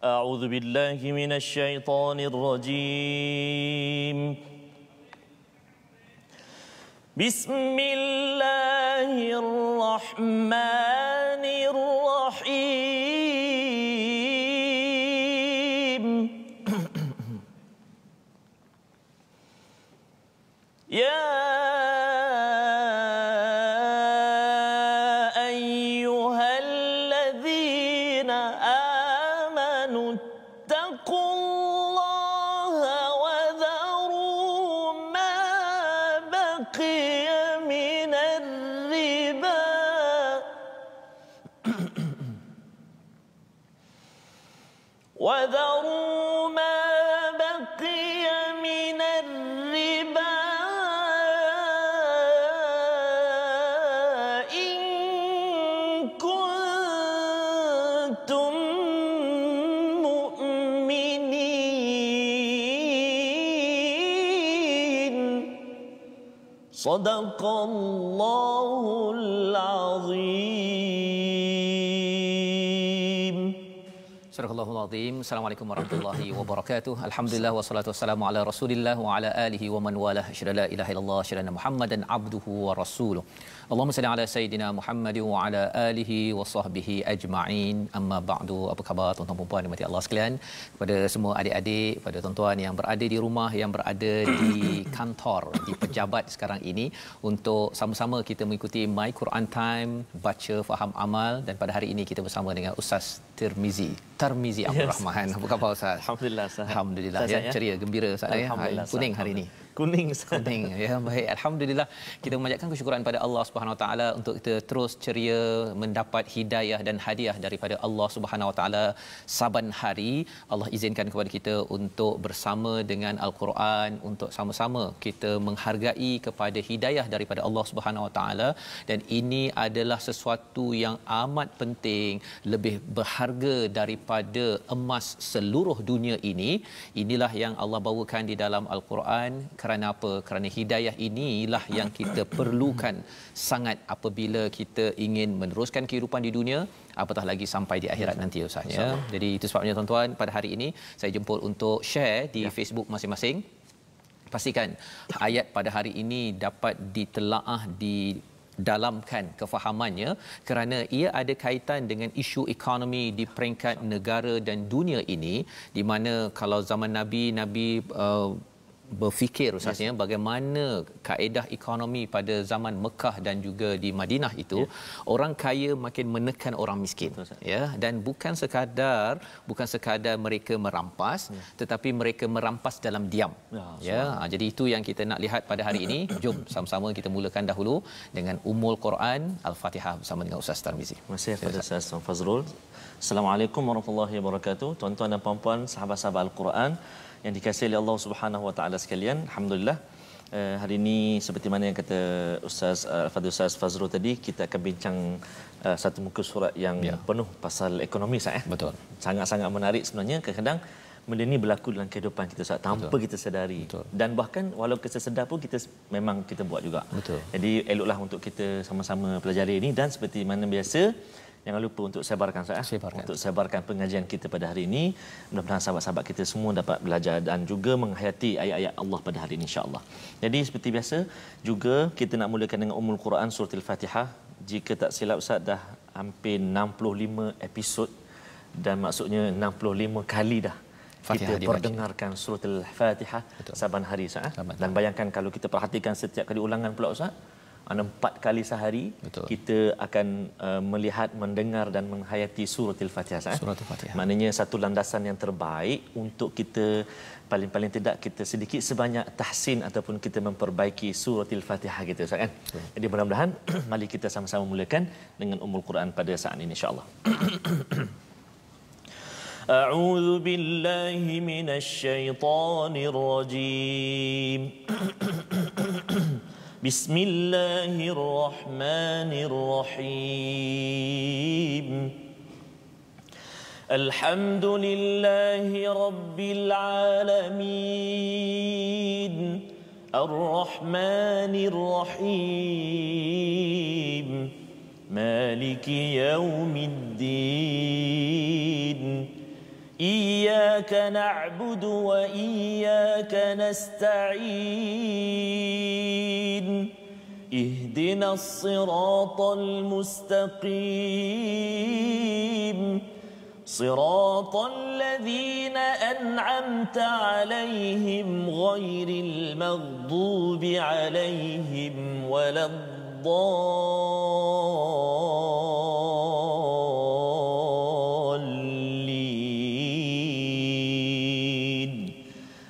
أعوذ بالله من الشيطان الرجيم بسم الله الرحمن الرحيم يا أيها الذين آمنوا اتقوا الله وذروا ما بقي من الربا وذروا ما بقي من الربا إن كنتم مؤمنين صدق الله العظيم. Surahul Azim. Assalamualaikum warahmatullahi wabarakatuh. Alhamdulillah wassalatu wassalamu ala Rasulillah wa ala alihi wa man walah. Asyhadu la ilaha illallah asyhadu anna Muhammadan abduhu wa rasuluh. Allahumma salli ala sayidina Muhammad wa ala alihi wa sahbihi ajma'in. Amma ba'du. Apa khabar tuan-tuan dan puan dimati Allah sekalian? Kepada semua adik-adik, pada tuan-tuan yang berada di rumah, yang berada di kantor, di pejabat sekarang ini, untuk sama-sama kita mengikuti My Quran Time, baca faham amal, dan pada hari ini kita bersama dengan Ustaz Tarmizi Abdul Rahman. Apa khabar Ustaz? Alhamdulillah. Alhamdulillah ya, ceria gembira Ustaz ya. Kuning hari ini. Kuning ya, baik, alhamdulillah kita memanjatkan kesyukuran pada Allah Subhanahu Wa Taala untuk kita terus ceria mendapat hidayah dan hadiah daripada Allah Subhanahu Wa Taala saban hari. Allah izinkan kepada kita untuk bersama dengan Al-Quran, untuk sama-sama kita menghargai kepada hidayah daripada Allah Subhanahu Wa Taala, dan ini adalah sesuatu yang amat penting, lebih berharga daripada emas seluruh dunia ini. Inilah yang Allah bawakan di dalam Al-Quran. Kerana apa? Kerana hidayah inilah yang kita perlukan sangat apabila kita ingin meneruskan kehidupan di dunia, apatah lagi sampai di akhirat nanti Ustaz ya. Jadi itu sebabnya tuan-tuan, pada hari ini saya jemput untuk share di Facebook masing-masing. Pastikan ayat pada hari ini dapat ditelaah di dalamkan kefahamannya, kerana ia ada kaitan dengan isu ekonomi di peringkat negara dan dunia ini, di mana kalau zaman Nabi berfikir Ustaznya bagaimana kaedah ekonomi pada zaman Mekah dan juga di Madinah itu, orang kaya makin menekan orang miskin. Ya, dan bukan sekadar mereka merampas, tetapi mereka merampas dalam diam. Jadi itu yang kita nak lihat pada hari ini. Jom sama-sama kita mulakan dahulu dengan Ummul Quran Al-Fatihah bersama dengan Ustaz Tarmizi. Terima kasih kepada Ustaz Fazrul. Assalamualaikum warahmatullahi wabarakatuh. Tuan-tuan dan puan-puan, sahabat-sahabat Al-Quran yang dikasihi oleh Allah Subhanahu Wa Taala sekalian, alhamdulillah, hari ini seperti mana yang kata Ustaz Fazrul tadi, kita akan bincang satu muka surat yang penuh pasal ekonomi sah. Betul. Sangat-sangat menarik sebenarnya. Kadang-kadang benda ni berlaku dalam kehidupan kita sah, tanpa kita sedari. Betul. Dan bahkan walau kita sedar pun memang kita buat juga. Betul. Jadi eloklah untuk kita sama-sama pelajari ini, dan seperti mana biasa, jangan lupa untuk sebarkan untuk sebarkan pengajian kita pada hari ini. Mudah-mudahan sahabat-sahabat kita semua dapat belajar dan juga menghayati ayat-ayat Allah pada hari ini, insya-Allah. Jadi seperti biasa juga kita nak mulakan dengan Ummul Quran surah Al-Fatihah. Jika tak silap Ustaz, dah hampir 65 episod, dan maksudnya 65 kali dah Fatihah kita perdengarkan surah Al-Fatihah saban hari Ustaz. Dan bayangkan kalau kita perhatikan setiap kali ulangan pula Ustaz, 4 kali sehari. Betul. Kita akan melihat, mendengar dan menghayati surah Al-Fatihah. Surah Al-Fatihah. Maknanya satu landasan yang terbaik untuk kita paling-paling tidak kita sedikit sebanyak tahsin ataupun kita memperbaiki surah Al-Fatihah kita Ustaz kan. Jadi mudah-mudahan mari kita sama-sama mulakan dengan Ummul Quran pada saat ini, insya-Allah. A'udzu billahi minasyaitonir rajim. Bismillahirrahmanirrahim. Alhamdulillahi rabbil alamin. Ar-Rahmanir Rahim. Maliki yaumiddin. Iyyaka na'budu wa iyyaka nasta'in. Ihdinas siratal mustaqim. Siratal ladzina an'amta 'alaihim ghairil maghdubi 'alaihim waladdallin.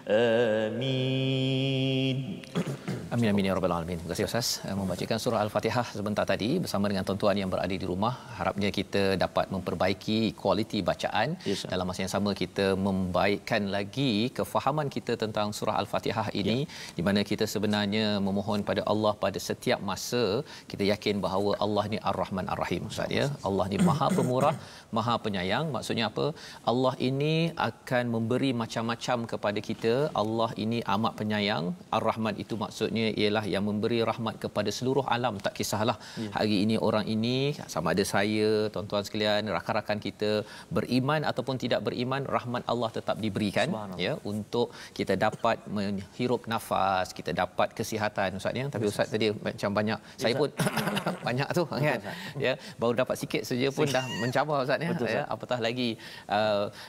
Amin. Amin amin ya rabbal alamin. Terima kasih Ustaz membacakan surah Al-Fatihah sebentar tadi bersama dengan tuan-tuan yang berada di rumah. Harapnya kita dapat memperbaiki kualiti bacaan. Yes, dalam masa yang sama kita membaikkan lagi kefahaman kita tentang surah Al-Fatihah ini, di mana kita sebenarnya memohon pada Allah pada setiap masa. Kita yakin bahawa Allah ni Ar-Rahman Ar-Rahim, Ustaz ya. Allah ni Maha Pemurah, Maha Penyayang. Maksudnya apa? Allah ini akan memberi macam-macam kepada kita. Allah ini amat penyayang. Ar-Rahman itu maksudnya ialah yang memberi rahmat kepada seluruh alam. Tak kisahlah hari ini orang ini, sama ada saya, tuan-tuan sekalian, rakan-rakan kita beriman ataupun tidak beriman, rahmat Allah tetap diberikan ya, untuk kita dapat menghirup nafas, kita dapat kesihatan Ustaz ya. Tapi Ustaz tadi macam banyak, saya pun banyak tu kan ya, baru dapat sikit saja pun dah mencabar Ustaz ya. Apatah lagi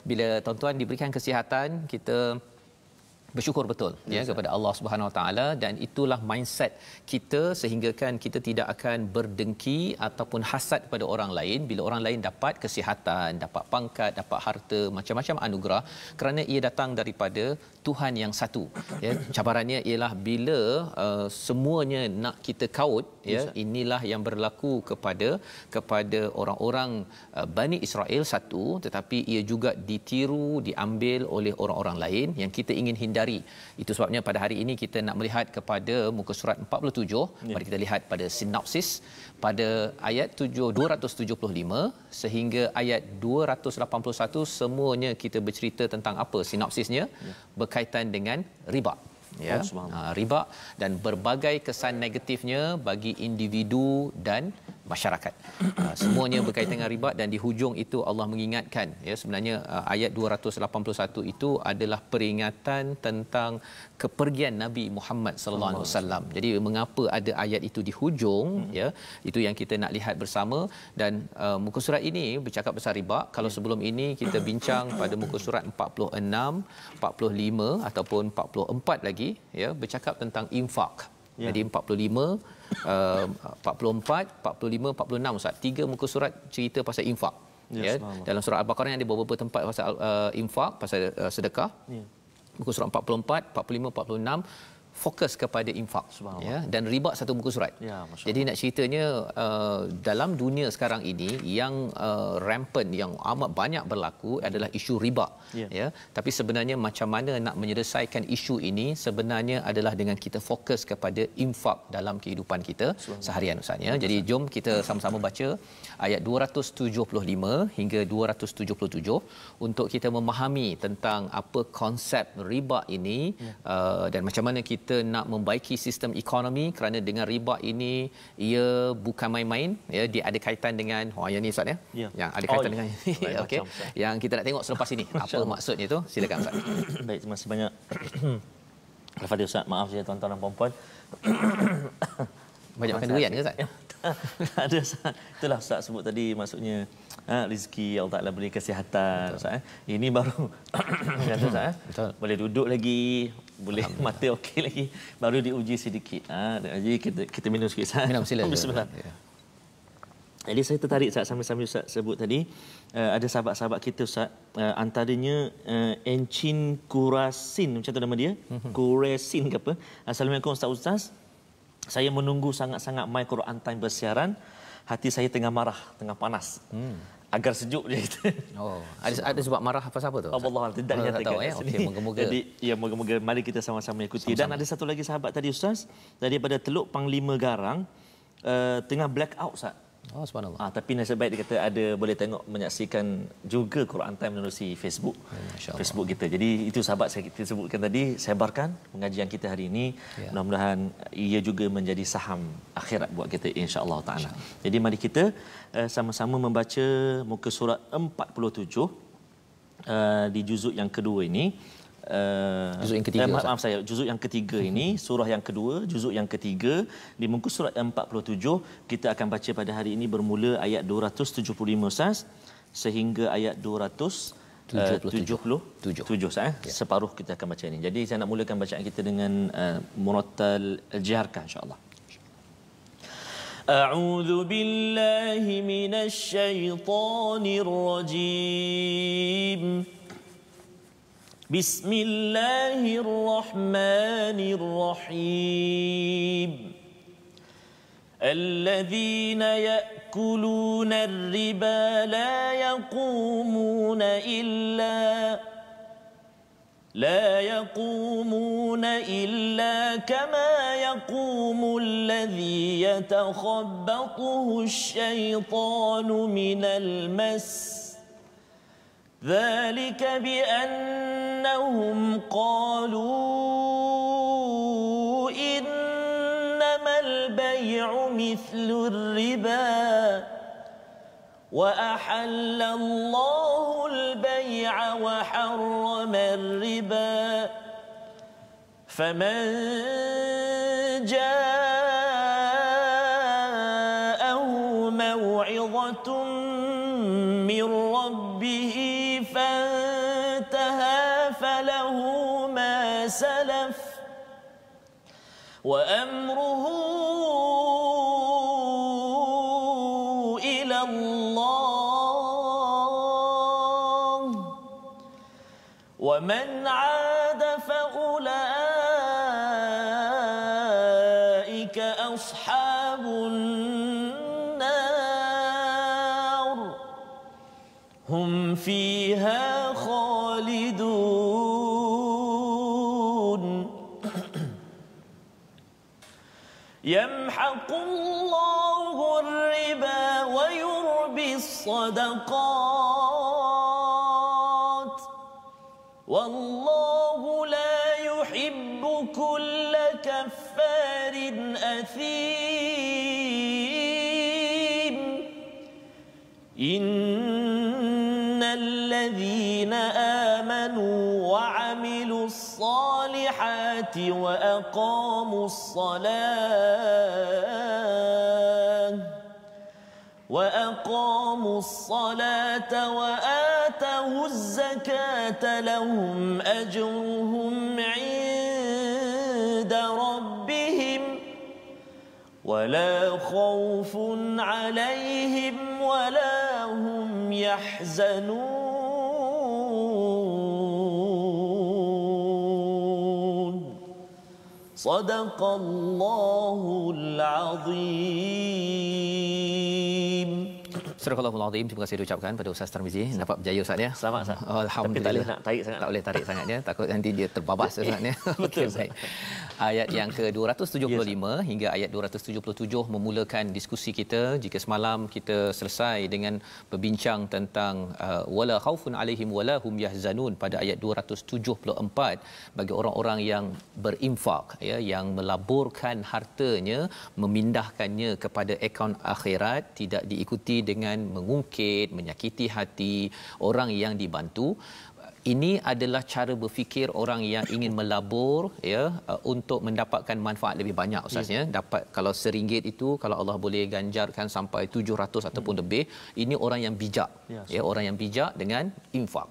bila tuan-tuan diberikan kesihatan, kita bersyukur betul ya kepada Allah Subhanahu Wa Taala, dan itulah mindset kita sehingga kan kita tidak akan berdengki ataupun hasad pada orang lain bila orang lain dapat kesihatan, dapat pangkat, dapat harta, macam-macam anugerah, kerana ia datang daripada Tuhan yang satu ya. Cabarannya ialah bila semuanya nak kita kaut ya, inilah yang berlaku kepada orang-orang Bani Israel satu, tetapi ia juga ditiru, diambil oleh orang-orang lain yang kita ingin hindari. Itu sebabnya pada hari ini kita nak melihat kepada muka surat 47. Mari kita lihat pada sinopsis pada ayat 275 sehingga ayat 281. Semuanya kita bercerita tentang apa sinopsisnya? Berkaitan dengan riba ya. Riba dan berbagai kesan negatifnya bagi individu dan masyarakat. Semuanya berkaitan dengan riba, dan di hujung itu Allah mengingatkan ya, sebenarnya ayat 281 itu adalah peringatan tentang kepergian Nabi Muhammad sallallahu alaihi wasallam. Jadi mengapa ada ayat itu di hujung ya, itu yang kita nak lihat bersama. Dan muka surat ini bercakap pasal riba. Kalau sebelum ini kita bincang pada muka surat 46, 45 ataupun 44 lagi ya, bercakap tentang infak. Jadi 45, 44, 45, 46 Ustaz. 3 muka surat cerita pasal infak. Ya, dalam surah Al-Baqarah yang ada beberapa tempat pasal infak, pasal sedekah. Muka surat 44, 45, 46 fokus kepada infak ya, dan riba satu muka surat. Jadi nak ceritanya dalam dunia sekarang ini yang rampant, yang amat banyak berlaku adalah isu riba ya. Tapi sebenarnya macam mana nak menyelesaikan isu ini sebenarnya adalah dengan kita fokus kepada infak dalam kehidupan kita seharian Ustaz ya. Jadi jom kita sama-sama baca ayat 275 hingga 277 untuk kita memahami tentang apa konsep riba ini dan macam mana kita nak membaiki sistem ekonomi, kerana dengan riba ini ia bukan main-main ya, dia ada kaitan dengan yang ni Ustaz ya. Yang ada kaitan dengan okey, yang kita nak tengok selepas ini apa maksudnya tu. Silakan Ustaz. Baik, terima kasih banyak Al-Fatihah Ustaz. Maaf ya tuan-tuan dan puan-puan. Banyak makan durian ke Ustaz? Ada Ustaz. Itulah Ustaz sebut tadi, maksudnya rezeki Allah Taala beri kesihatan Ustaz. Ini baru kata Ustaz boleh duduk lagi, boleh mata okey lagi, baru diuji sedikit. Jadi kita minum sikit Ustaz. Minum sila. Bismillah. Jadi saya tertarik Ustaz, sambil Ustaz sebut tadi ada sahabat-sahabat kita Ustaz, antaranya Encin Kurasin, macam tu nama dia. Kurasin ke apa. Assalamualaikum Ustaz. Saya menunggu sangat-sangat My Quran Time bersiaran. Hati saya tengah marah, tengah panas. Agar sejuk dia kata. Ada sebab marah pasal apa tu? Allah tidak nyatakan. Okey, moga-moga. Jadi ya moga-moga mari kita sama-sama ikuti. Dan ada satu lagi sahabat tadi Ustaz, daripada Teluk Panglima Garang, tengah black out Ustaz. Subhanallah. Tapi nasib baik dia kata ada boleh tengok, menyaksikan juga Quran Time menerusi Facebook. Facebook kita. Jadi itu sahabat kita sebutkan tadi, sebarkan pengajian kita hari ini. Mudah-mudahan ia juga menjadi saham akhirat buat kita insya-Allah taala. Jadi mari kita sama-sama membaca muka surat 47 di juzuk yang kedua ini, juzuk yang ketiga, maaf saya, juzuk yang ketiga ini, surah yang kedua, juzuk yang ketiga di muka surat 47, kita akan baca pada hari ini bermula ayat 275 Ustaz sehingga ayat 277 sah. Separuh kita akan baca ini. Jadi saya nak mulakan bacaan kita dengan murattal jiharkah insya-Allah. A'udzu billahi minasy syaithanir rajim. Bismillahirrahmanirrahim. الذين يأكلون الربا لا يقومون إلا كما يقوم الذي يتخبطه الشيطان من المس ذلك بأنهم قالوا إنما البيع مثل الربا وأحل الله البيع وحرم الربا فمن جاءه موعظة من ربه فانتهى فله ما سلف وأمره إلى الله ومن عاد فأولئك أصحاب النار هم فيها خالدون يمحق الله الربا ويربي الصدقات والله لا يحب كل كفار أثيم إن الذين آمنوا وعملوا الصالحات وأقاموا الصلاة وآتوا الزكاة لهم أجرهم عند ربهم ولا خوف عليهم ولا هم يحزنون صدق الله العظيم. Surah Al-Azim, terima kasih diucapkan pada Ustaz Tarmizi. Dapat berjaya Ustaz ya. Selamat Ustaz. Alhamdulillah. Tapi tak boleh nak tarik sangat. Tak boleh tarik sangatnya, takut nanti dia terbabas Ustaz ya. Okey baik. Ayat yang ke-275 hingga ayat 277 memulakan diskusi kita. Jika semalam kita selesai dengan berbincang tentang wala khaufun alaihim wala hum yahzanun pada ayat 274 bagi orang-orang yang berinfak ya, yang melaburkan hartanya, memindahkannya kepada akaun akhirat, tidak diikuti dengan mengungkit, menyakiti hati orang yang dibantu. Ini adalah cara berfikir orang yang ingin melabur ya, untuk mendapatkan manfaat lebih banyak Ustaz ya. Dapat kalau RM1 itu kalau Allah boleh ganjarkan sampai 700 ataupun lebih, ini orang yang bijak ya, orang yang bijak dengan infak.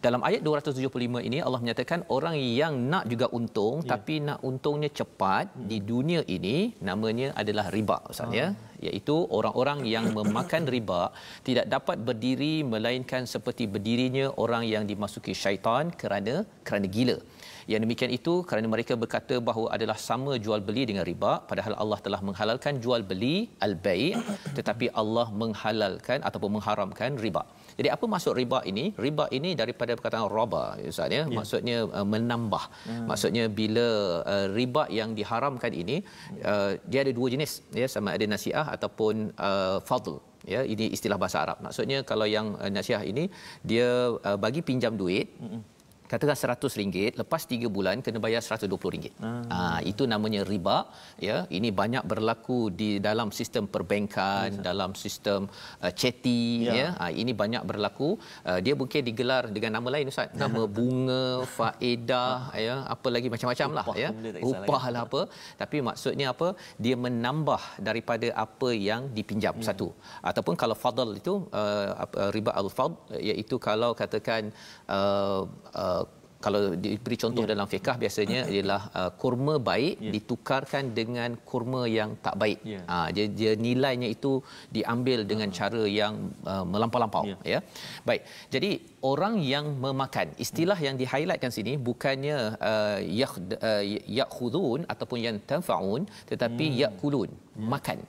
Dalam ayat 275 ini Allah menyatakan orang yang nak juga untung tapi nak untungnya cepat di dunia ini, namanya adalah riba Ustaz ya, iaitu orang-orang yang memakan riba tidak dapat berdiri melainkan seperti berdirinya orang yang dimasuki syaitan kerana gila. Yang demikian itu kerana mereka berkata bahawa adalah sama jual beli dengan riba, padahal Allah telah menghalalkan jual beli al-bai' tetapi Allah menghalalkan ataupun mengharamkan riba. Jadi apa maksud riba ini? Riba ini daripada perkataan raba Ustaz ya, maksudnya menambah. Maksudnya bila riba yang diharamkan ini dia ada dua jenis ya, sama ada nasiah ataupun fadl ya, ini istilah bahasa Arab. Maksudnya kalau yang nasiah ini dia bagi pinjam duit, katakan RM100, lepas 3 bulan kena bayar RM120. Itu namanya riba, ya. Ini banyak berlaku di dalam sistem perbankan, dalam sistem ceti, ya. Ini banyak berlaku. Dia mungkin digelar dengan nama lain, Ustaz. Nama bunga, faedah, ya, apa lagi macam-macam lah, ya. Upah lah apa. Tapi maksudnya apa? Dia menambah daripada apa yang dipinjam, satu. Ataupun kalau fadl itu riba al-fadl, iaitu kalau katakan kalau diberi contoh dalam fiqh biasanya ialah kurma baik ditukarkan dengan kurma yang tak baik. Dia nilainya itu diambil dengan cara yang melampau-lampau, ya. Baik. Jadi orang yang memakan, istilah yang di-highlightkan sini bukannya yakhudun ataupun yang tanfa'un, tetapi yakulun, makan.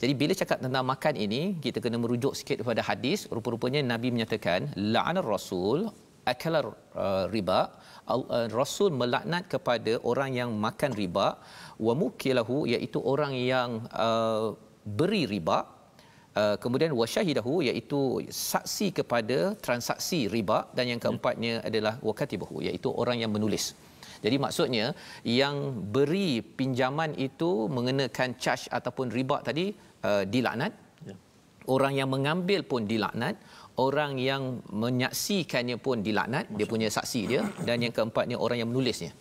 Jadi bila cakap tentang makan ini, kita kena merujuk sikit kepada hadis. Rupa-rupanya Nabi menyatakan la'anar rasul akala riba, Rasul melaknat kepada orang yang makan riba, wa mukilahu, iaitu orang yang beri riba, kemudian wa syahidahu, iaitu saksi kepada transaksi riba, dan yang keempatnya adalah wa katibahu, iaitu orang yang menulis. Jadi maksudnya yang beri pinjaman itu mengenakan charge ataupun riba tadi dilaknat, orang yang mengambil pun dilaknat, orang yang menyaksikannya pun dilaknat, dia punya saksi dia, dan yang keempatnya orang yang menulisnya.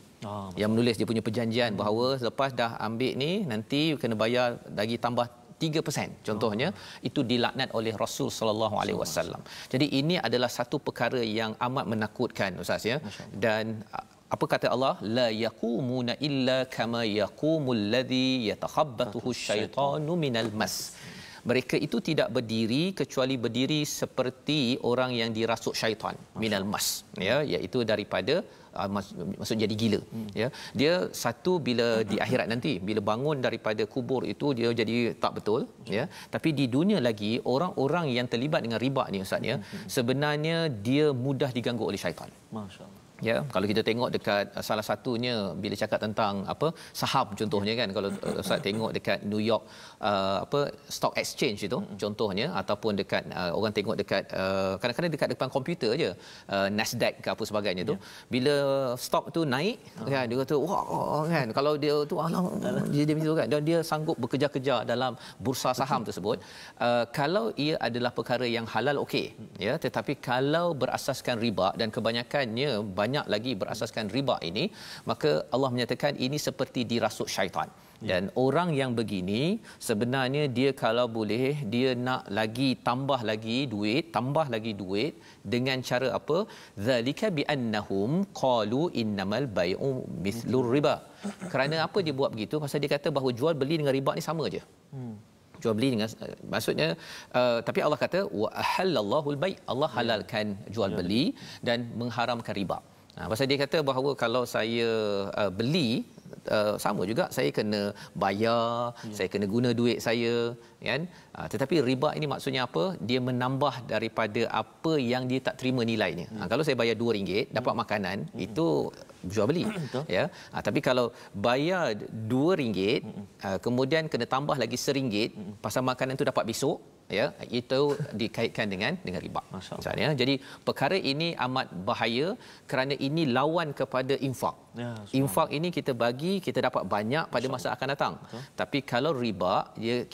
Yang menulis dia punya perjanjian bahawa selepas dah ambil ni nanti kena bayar lagi tambah 3%, contohnya, itu dilaknat oleh Rasul sallallahu alaihi wasallam. Jadi ini adalah satu perkara yang amat menakutkan, Ustaz, ya. Dan apa kata Allah? La yaqumuna illa kama yaqumul ladzi yatakhabbathu asyaitanu minal mas. Mereka itu tidak berdiri kecuali berdiri seperti orang yang dirasuk syaitan minal mas, ya, iaitu daripada maksud jadi gila, ya. Dia satu bila di akhirat nanti, bila bangun daripada kubur itu dia jadi tak betul, ya. Tapi di dunia lagi, orang-orang yang terlibat dengan riba ni, Ustaz, ya, sebenarnya dia mudah diganggu oleh syaitan. Masya-Allah. Ya, kalau kita tengok dekat salah satunya bila cakap tentang apa saham contohnya kan, kalau Ustaz tengok dekat New York stock exchange itu contohnya, ataupun dekat orang tengok dekat kadang-kadang dekat depan komputer aje, Nasdaq ke apa sebagainya tu, bila stock tu naik kan, dia kata wah kan, kalau dia tu alah dia begitu kan, dan dia sanggup bekerja-kerja dalam bursa saham tersebut. Kalau ia adalah perkara yang halal, okey, ya, tetapi kalau berasaskan riba, dan kebanyakannya banyak lagi berasaskan riba ini, maka Allah menyatakan ini seperti dirasuk syaitan. Dan orang yang begini sebenarnya dia kalau boleh dia nak lagi tambah lagi duit dengan cara apa? Zalika bi annahum qalu innamal bai'u mithlur riba. Kerana apa dia buat begitu? Pasal dia kata bahawa jual beli dengan riba ni sama aje. Jual beli dengan maksudnya tapi Allah kata wa ahallallahu al-bai', Allah halalkan jual beli dan mengharamkan riba. Pasal dia kata bahawa kalau saya beli, sama juga saya kena bayar, saya kena guna duit saya, kan. Tetapi riba ini maksudnya apa? Dia menambah daripada apa yang dia tak terima nilainya. Kalau saya bayar RM2 dapat makanan, itu jual beli, ya. Tapi kalau bayar RM2, kemudian kena tambah lagi RM1 pasal makanan tu dapat besok, ya, itu dikaitkan dengan riba. Maksudnya, jadi perkara ini amat bahaya kerana ini lawan kepada infak. Infak ini kita bagi, kita dapat banyak pada masa akan datang. Tapi kalau riba,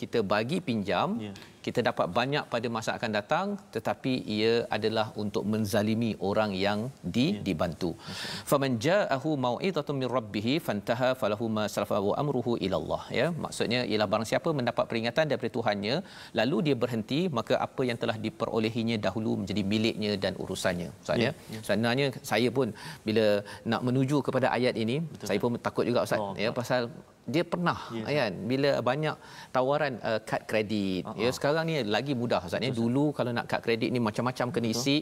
kita bagi pinjam, kita dapat banyak pada masa akan datang, tetapi ia adalah untuk menzalimi orang yang dibantu. Faman ja'ahu mau'izatun min rabbih fantaha falahu ma salafa wa amruhu ila Allah, ya. Maksudnya ialah barang siapa mendapat peringatan daripada Tuhannya lalu dia berhenti, maka apa yang telah diperolehinya dahulu menjadi miliknya dan urusannya. Maksudnya sebenarnya saya pun bila nak menuju kepada ayat ini, saya pun takut juga, Ustaz, ya, pasal dia pernah kan bila banyak tawaran kad kredit, ya. Sekarang ni lagi mudah, Ustaz, ya. Dulu kalau nak kad kredit ni macam-macam kena isi,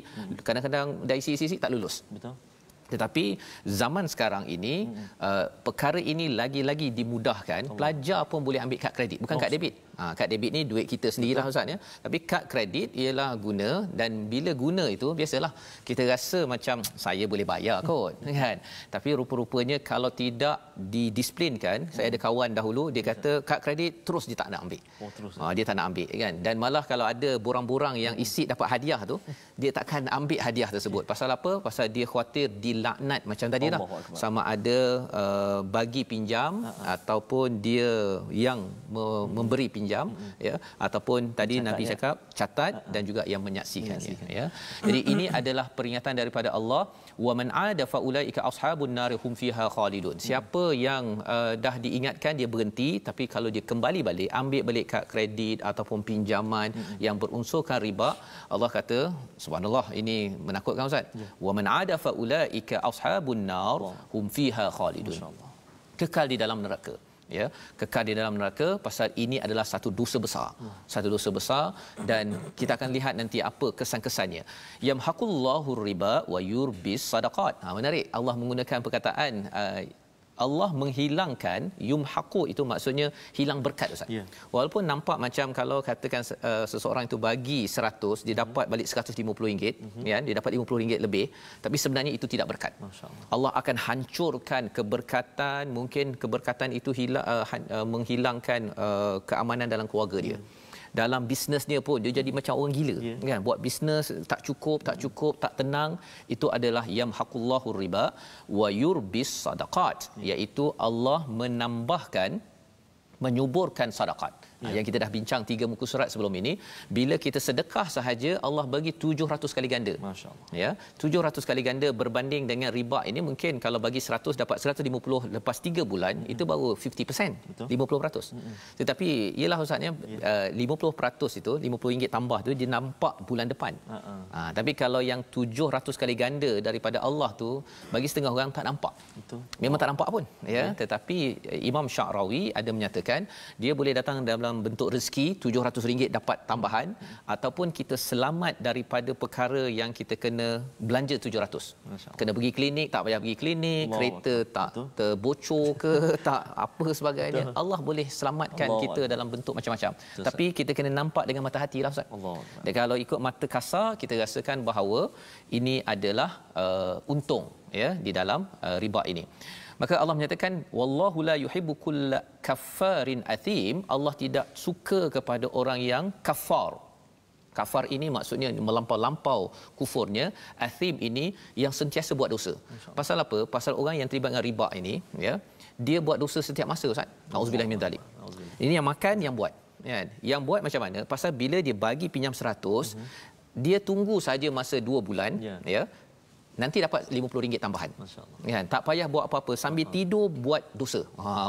kadang-kadang dah isi tak lulus. Tetapi zaman sekarang ini perkara ini lagi-lagi dimudahkan. Pelajar pun boleh ambil kad kredit, bukan kad debit. Kad debit ni duit kita sendirilah Ustaz ya. Tapi kad kredit ialah guna, dan bila guna itu biasalah kita rasa macam saya boleh bayar kot kan. Tapi rupa-rupanya kalau tidak didisiplinkan, saya ada kawan dahulu dia kata kad kredit terus dia tak nak ambil. Dia tak nak ambil kan. Dan malah kalau ada borang-borang yang isi dapat hadiah tu, dia takkan ambil hadiah tersebut. Pasal apa? Pasal dia khawatir dilaknat macam tadi lah. Sama ada bagi pinjam ataupun dia yang memberi pinjam ya, ataupun tadi mencatat, Nabi cakap catat dan juga yang menyaksikannya ya. Jadi ini adalah peringatan daripada Allah, wa man aada fa ulaika ashabun nar hum fiha khalidun. Siapa yang dah diingatkan dia berhenti, tapi kalau dia kembali balik ambil balik kad kredit ataupun pinjaman yang berunsurkan riba, Allah kata subhanallah, ini menakutkan Ustaz. Wa man aada fa ulaika ashabun nar hum fiha khalidun. Kekal di dalam neraka ya, kekal di dalam neraka. Pasal ini adalah satu dosa besar, satu dosa besar, dan kita akan lihat nanti apa kesan-kesannya. Yamhaqullahu riba wa yurbis sadaqat. Menarik, Allah menggunakan perkataan Allah menghilangkan, yumhaqu itu maksudnya hilang berkat Ustaz. Walaupun nampak macam kalau katakan seseorang itu bagi 100, dia dapat balik RM150 ya, dia dapat RM50 lebih, tapi sebenarnya itu tidak berkat. Allah akan hancurkan keberkatan, mungkin keberkatan itu menghilangkan keamanan dalam keluarga dia. Dalam bisnesnya pun dia jadi macam orang gila kan, buat bisnes tak cukup, tak tenang. Itu adalah yamhaqullahu riba wa yurbis sadaqat, iaitu Allah menambahkan, menyuburkan sedekah. Yang kita dah bincang 3 muka surat sebelum ini, bila kita sedekah sahaja Allah bagi 700 kali ganda. Masya-Allah. Ya, 700 kali ganda berbanding dengan riba ini mungkin kalau bagi 100 dapat 150 lepas 3 bulan, itu baru 50%. Betul. 50%. Tetapi ialah Ustaznya 50% itu RM50 tambah tu dia nampak bulan depan. Tapi kalau yang 700 kali ganda daripada Allah tu bagi setengah orang tak nampak. Betul. Memang tak nampak pun ya. Tetapi Imam Sya'rawi ada menyatakan dia boleh datang dalam bentuk rezeki RM700 dapat tambahan, ataupun kita selamat daripada perkara yang kita kena belanja 700. Kena pergi klinik tak payah pergi klinik, kereta tak terbocor ke tak apa sebagainya. Allah boleh selamatkan kita dalam bentuk macam-macam. Tapi kita kena nampak dengan mata hati lah Ustaz. Dan kalau ikut mata kasar kita rasakan bahawa ini adalah untung ya di dalam riba ini. Maka Allah menyatakan wallahu la yuhibbu kulla kaffarin athim. Allah tidak suka kepada orang yang kafar. Kafar ini maksudnya melampau-lampau kufurnya. Athim ini yang sentiasa buat dosa. Pasal apa? Pasal orang yang terlibat dengan riba ini ya, dia buat dosa setiap masa Ustaz. Nauzubillah min zalik. Ini yang makan yang buat ya. Yang buat macam mana? Pasal bila dia bagi pinjam 100, dia tunggu saja masa 2 bulan ya. Nanti dapat RM50 tambahan. Kan? Tak payah buat apa-apa, sambil tidur buat dosa.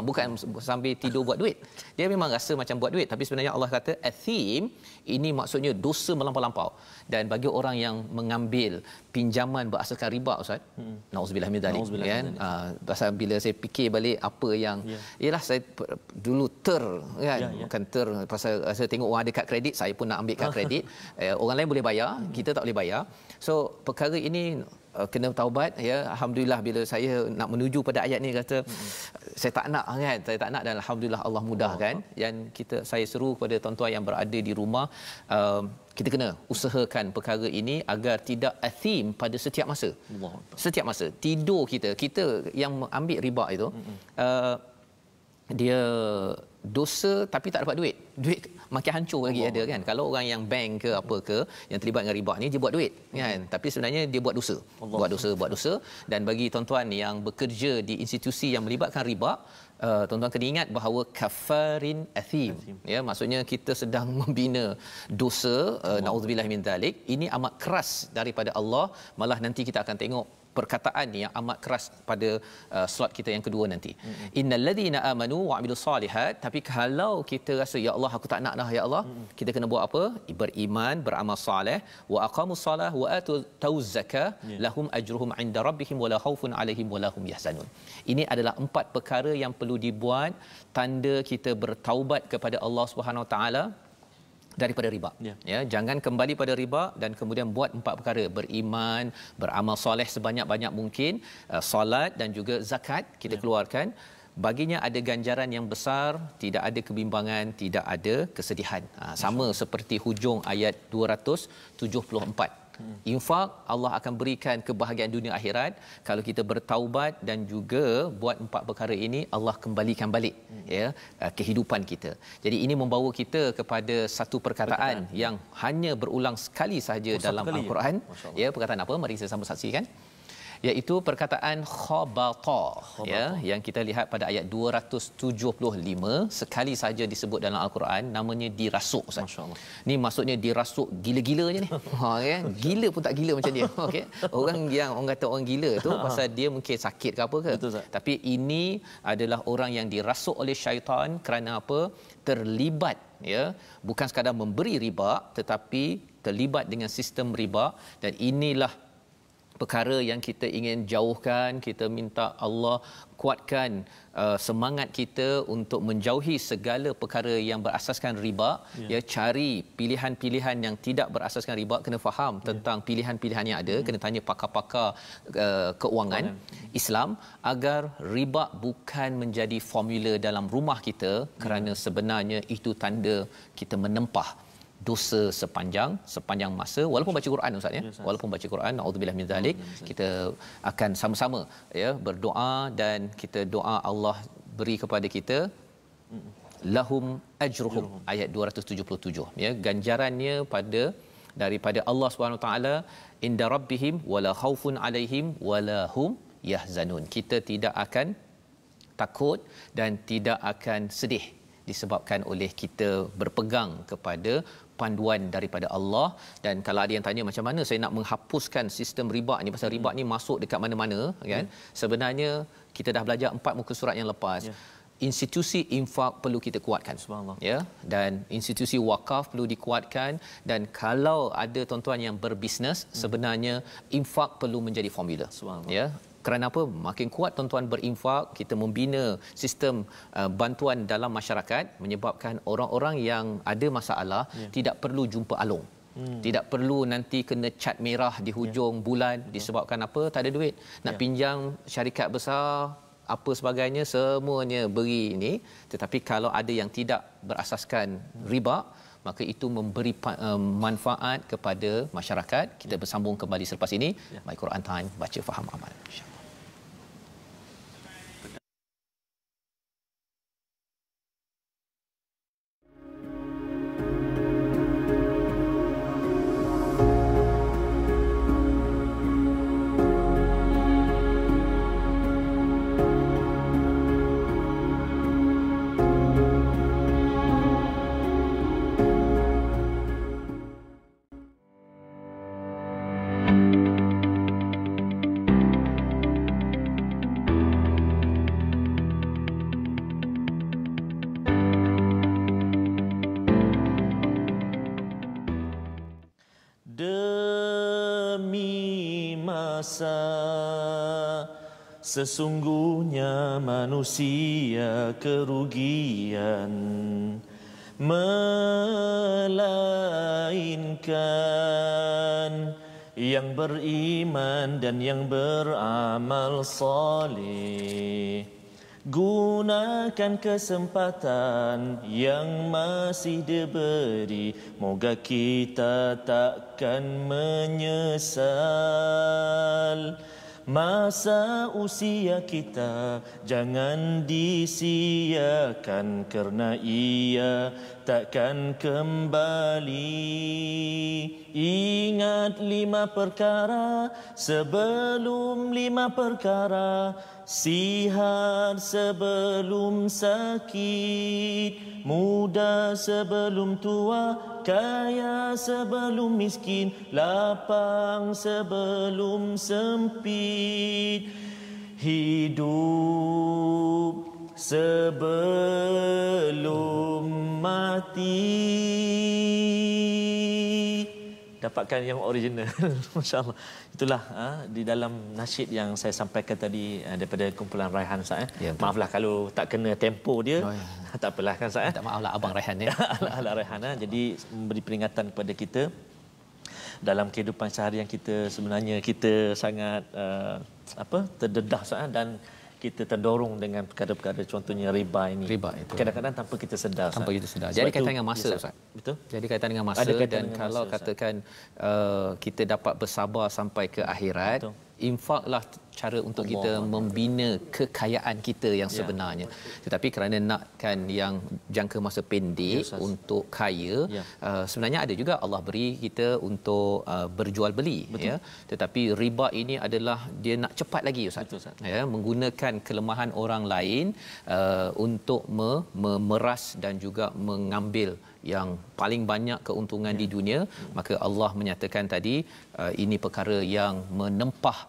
Bukan sambil tidur buat duit. Dia memang rasa macam buat duit, tapi sebenarnya Allah kata athim ini maksudnya dosa melampau-lampau. Dan bagi orang yang mengambil pinjaman berasaskan riba Ustaz, nauzubillah min zalik kan. Pasal bila saya fikir balik apa yang ialah saya dulu kan, bukan pasal saya tengok orang ada kad kredit, saya pun nak ambil kad kredit. Orang lain boleh bayar, kita tak boleh bayar. So perkara ini kena taubat ya. Alhamdulillah bila saya nak menuju pada ayat ni kata saya tak nak kan, saya tak nak, dan alhamdulillah Allah mudahkan. Dan saya seru kepada tuan-tuan yang berada di rumah, kita kena usahakan perkara ini agar tidak athim pada setiap masa. Setiap masa tidur kita yang ambil riba itu dia dosa tapi tak dapat duit makin hancur lagi ada kan. Kalau orang yang bank ke apa ke yang terlibat dengan riba ni, dia buat duit kan, tapi sebenarnya dia buat dosa. Dan bagi tuan-tuan yang bekerja di institusi yang melibatkan riba, tuan-tuan kena ingat bahawa kafarin athim ya, maksudnya kita sedang membina dosa. Nauzubillah min zalik. Ini amat keras daripada Allah. Malah nanti kita akan tengok perkataan yang amat keras pada slot kita yang kedua nanti. Innal ladzina amanu wa amilus solihat. Tapi kalau kita rasa ya Allah aku tak nak dah ya Allah, kita kena buat apa? Beriman, beramal soleh, wa aqamus solah wa atuz zakah, lahum ajruhum 'inda rabbihim wala khaufun 'alaihim wala hum yahzanun. Ini adalah 4 perkara yang perlu dibuat tanda kita bertaubat kepada Allah Subhanahu Wa Taala daripada riba. Ya, jangan kembali pada riba, dan kemudian buat 4 perkara: beriman, beramal soleh sebanyak-banyak mungkin, solat dan juga zakat kita keluarkan, baginya ada ganjaran yang besar, tidak ada kebimbangan, tidak ada kesedihan. Sama seperti hujung ayat 274. Infak, Allah akan berikan kebahagiaan dunia akhirat kalau kita bertaubat dan juga buat 4 perkara ini, Allah kembalikan balik ya kehidupan kita. Jadi ini membawa kita kepada satu perkataan yang hanya berulang sekali sahaja dalam Al-Quran. Ya, perkataan apa? Mari kita sama saksikan. Iaitu perkataan khabata, ya, yang kita lihat pada ayat 275, sekali saja disebut dalam Al-Quran, namanya dirasuk, Ustaz. Masya-Allah. Ni maksudnya dirasuk gila-gila je ni. Kan? Gila pun tak gila macam dia. Okey. Orang kata orang gila tu pasal dia mungkin sakit ke apa ke. Betul, tapi ini adalah orang yang dirasuk oleh syaitan kerana apa? Terlibat, ya, bukan sekadar memberi riba tetapi terlibat dengan sistem riba, dan inilah perkara yang kita ingin jauhkan. Kita minta Allah kuatkan semangat kita untuk menjauhi segala perkara yang berasaskan riba. Ya, cari pilihan-pilihan yang tidak berasaskan riba. Kena faham tentang pilihan-pilihan yang ada, kena tanya pakar-pakar keuangan Islam agar riba bukan menjadi formula dalam rumah kita, kerana sebenarnya itu tanda kita menempah dosa sepanjang masa. Walaupun baca Quran, Ustaz, ya, walaupun baca Quran, naudzubillah min zalik, kita akan sama-sama ya berdoa, dan kita doa Allah beri kepada kita lahum ajruhum, ayat 277, ya, ganjarannya daripada Allah Subhanahu taala, inda rabbihim wala khaufun alaihim wala hum yahzanun. Kita tidak akan takut dan tidak akan sedih disebabkan oleh kita berpegang kepada panduan daripada Allah. Dan kalau ada yang tanya macam mana saya nak menghapuskan sistem riba ni, pasal riba ni masuk dekat mana-mana kan, sebenarnya kita dah belajar 4 muka surat yang lepas. Institusi infak perlu kita kuatkan, ya, dan institusi wakaf perlu dikuatkan. Dan kalau ada tuan-tuan yang berbisnes, sebenarnya infak perlu menjadi formula, ya. Kerana apa? Makin kuat tuan-tuan berinfak, kita membina sistem bantuan dalam masyarakat, menyebabkan orang-orang yang ada masalah tidak perlu jumpa alung. Tidak perlu nanti kena cat merah di hujung bulan disebabkan apa? Tak ada duit. Nak pinjam syarikat besar apa sebagainya, semuanya beri ini. Tetapi kalau ada yang tidak berasaskan riba, maka itu memberi manfaat kepada masyarakat. Kita bersambung kembali selepas ini. My Quran Time, baca faham amal, insya-Allah. Sesungguhnya manusia kerugian, melainkan yang beriman dan yang beramal saleh. Gunakan kesempatan yang masih diberi, moga kita takkan menyesal. Masa usia kita jangan disia-siakan, kerana ia takkan kembali. Ingat 5 perkara sebelum 5 perkara, sihat sebelum sakit, muda sebelum tua, kaya sebelum miskin, lapang sebelum sempit, hidup sebelum mati. Dapatkan yang original. Masya-Allah. Itulah di dalam nasyid yang saya sampaikan tadi daripada kumpulan Raihan, Ustaz. Ya, maaflah kalau tak kena tempo dia. Oh, ya. Tak apalah kan, Ustaz. Tak maaflah Abang Raihan ya. Ala Raihan. Jadi memberi peringatan kepada kita dalam kehidupan seharian kita, sebenarnya kita sangat terdedah, Ustaz, dan kita terdorong dengan perkara-perkara contohnya riba ini. Riba itu. Kadang-kadang tanpa kita sedar. Tanpa kita sedar. Jadi kaitan dengan masa, Ustaz. Betul. Jadi kaitan dengan masa, dan kalau masa, katakan kita dapat bersabar sampai ke akhirat, betul, infaklah cara untuk Allah, kita membina kekayaan kita yang sebenarnya. Tetapi kerana nakkan yang jangka masa pendek untuk kaya, sebenarnya ada juga Allah beri kita untuk berjual beli, ya. Tetapi riba ini adalah dia nak cepat lagi, Ustaz. Betul, Ustaz. Ya, menggunakan kelemahan orang lain untuk memeras dan juga mengambil yang paling banyak keuntungan di dunia. Maka Allah menyatakan tadi ini perkara yang menempah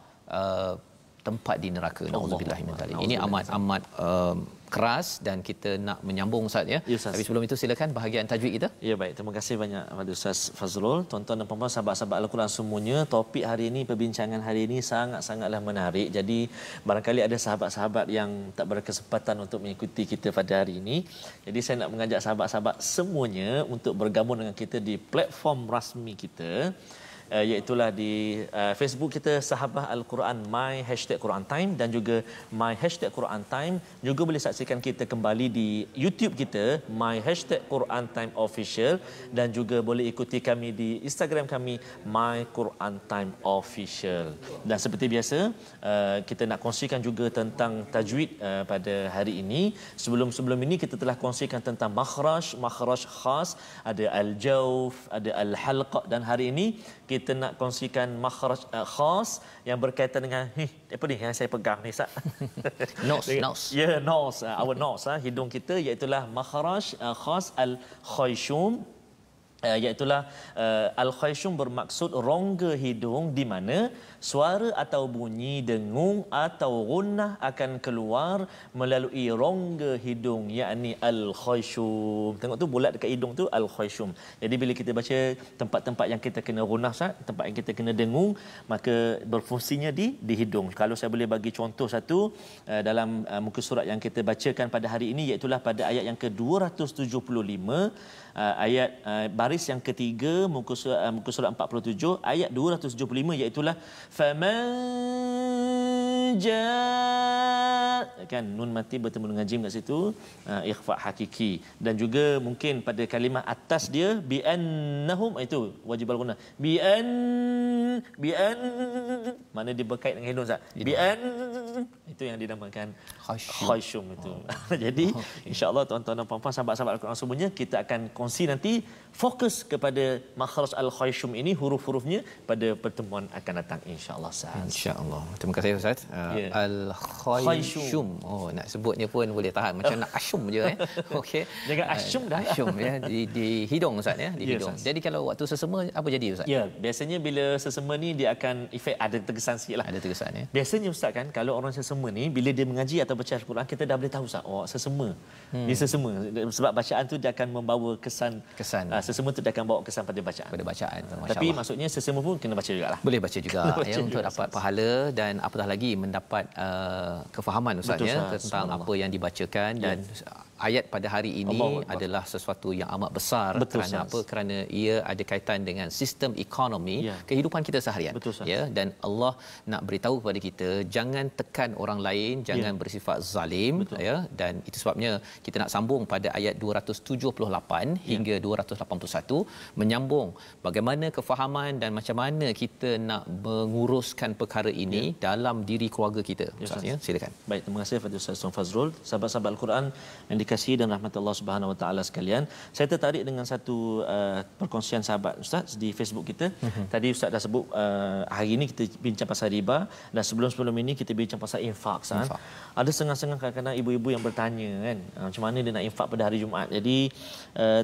tempat di neraka. Nauzubillah min dzalik. Ini amat keras dan kita nak menyambung, Ustaz, ya. Tapi sebelum itu silakan bahagian tajwid kita. Ya, baik. Terima kasih banyak kepada Ustaz Fazrul. Tuan-tuan dan puan-puan, sahabat-sahabat Al-Quran semuanya, topik hari ini, perbincangan hari ini sangat-sangatlah menarik. Jadi barangkali ada sahabat-sahabat yang tak berkesempatan untuk mengikuti kita pada hari ini. Jadi saya nak mengajak sahabat-sahabat semuanya untuk bergabung dengan kita di platform rasmi kita, iaitulah di Facebook kita Sahabah Al-Quran My #Quran Time dan juga My #Quran Time. Juga boleh saksikan kita kembali di YouTube kita My #Quran Time Official, dan juga boleh ikuti kami di Instagram kami My Quran Time Official. Dan seperti biasa kita nak kongsikan juga tentang tajwid pada hari ini. Sebelum ini kita telah kongsikan tentang makhraj khas, ada al-jawf, ada al-halq, dan hari ini kita nak kongsikan makhraj khas yang berkaitan dengan apa ni yang saya pegang ni, Ustaz? Nose. Ya, nose. Our nose, hidung kita, iaitu makhraj khas al-khayshum. Iaitulah al-khayshum bermaksud rongga hidung di mana suara atau bunyi dengung atau gunnah akan keluar melalui rongga hidung, yakni al-khayshum. Tengok tu bulat dekat hidung tu al-khayshum. Jadi bila kita baca tempat-tempat yang kita kena gunnah, tempat yang kita kena dengung, maka berfungsinya di hidung. Kalau saya boleh bagi contoh satu dalam muka surat yang kita bacakan pada hari ini, iaitu pada ayat yang ke-275, ayat baris yang ketiga, muka surat 47 ayat 275, iaitu faman kan nun mati bertemu dengan jim kat situ, ikhfa hakiki. Dan juga mungkin pada kalimah atas dia bi annahum, itu wajib al-gunnah. Bi mana dia berkait dengan hidung, Ustaz. Bi itu yang dinamakan khayshum itu. Jadi insya-Allah tuan-tuan dan puan-puan, sahabat-sahabat Al-Quran semuanya, kita akan kongsi nanti fokus kepada makhraj al-khayshum ini, huruf-hurufnya, pada pertemuan akan datang insya-Allah, Ustaz. Insya-Allah. Terima kasih, Ustaz. Al-khayshum. Oh, nak sebutnya pun boleh tahan, macam nak asyum je, Okey. Jangan asyum dah. Asyum, ya, di hidung, Ustaz, ya, di hidung. Ustaz. Jadi kalau waktu sesema apa jadi, Ustaz? Ya, biasanya bila sesema ni dia akan efek ada terkesan sikitlah. Ada terkesan, ya. Biasanya, Ustaz, kan kalau orang sesema ni bila dia mengaji atau baca Al-Quran, kita dah boleh tahu, Ustaz, oh sesema. Dia sesema sebab bacaan tu dia akan membawa kesan. Sesema tu dia akan bawa kesan pada bacaan. Tapi maksudnya sesema pun kena baca jugalah. Boleh baca juga, ya, untuk dapat pahala dan apatah lagi mendapat kefahaman, Ustaz, ya, tentang apa yang dibacakan. Dan ayat pada hari ini adalah sesuatu yang amat besar. Kerana apa? Kerana ia ada kaitan dengan sistem ekonomi kehidupan kita seharian. Ya, dan Allah nak beritahu kepada kita jangan tekan orang lain, jangan bersifat zalim, ya. Dan itu sebabnya kita nak sambung pada ayat 278 hingga 281, menyambung bagaimana kefahaman dan macam mana kita nak menguruskan perkara ini dalam diri keluarga kita. Ustaz, ya, silakan. Baik, terima kasih kepada Ustaz Fazrul. Sahabat-sahabat Al-Quran yang dikasihi dan rahmat Allah Subhanahu Wa Taala sekalian, saya tertarik dengan satu perkongsian sahabat Ustaz di Facebook kita. Tadi Ustaz dah sebut hari ini kita bincang pasal riba, dan sebelum ini kita bincang pasal infak. Ada setengah-setengah kadang-kadang ibu-ibu yang bertanya, kan, macam mana dia nak infak pada hari Jumaat. Jadi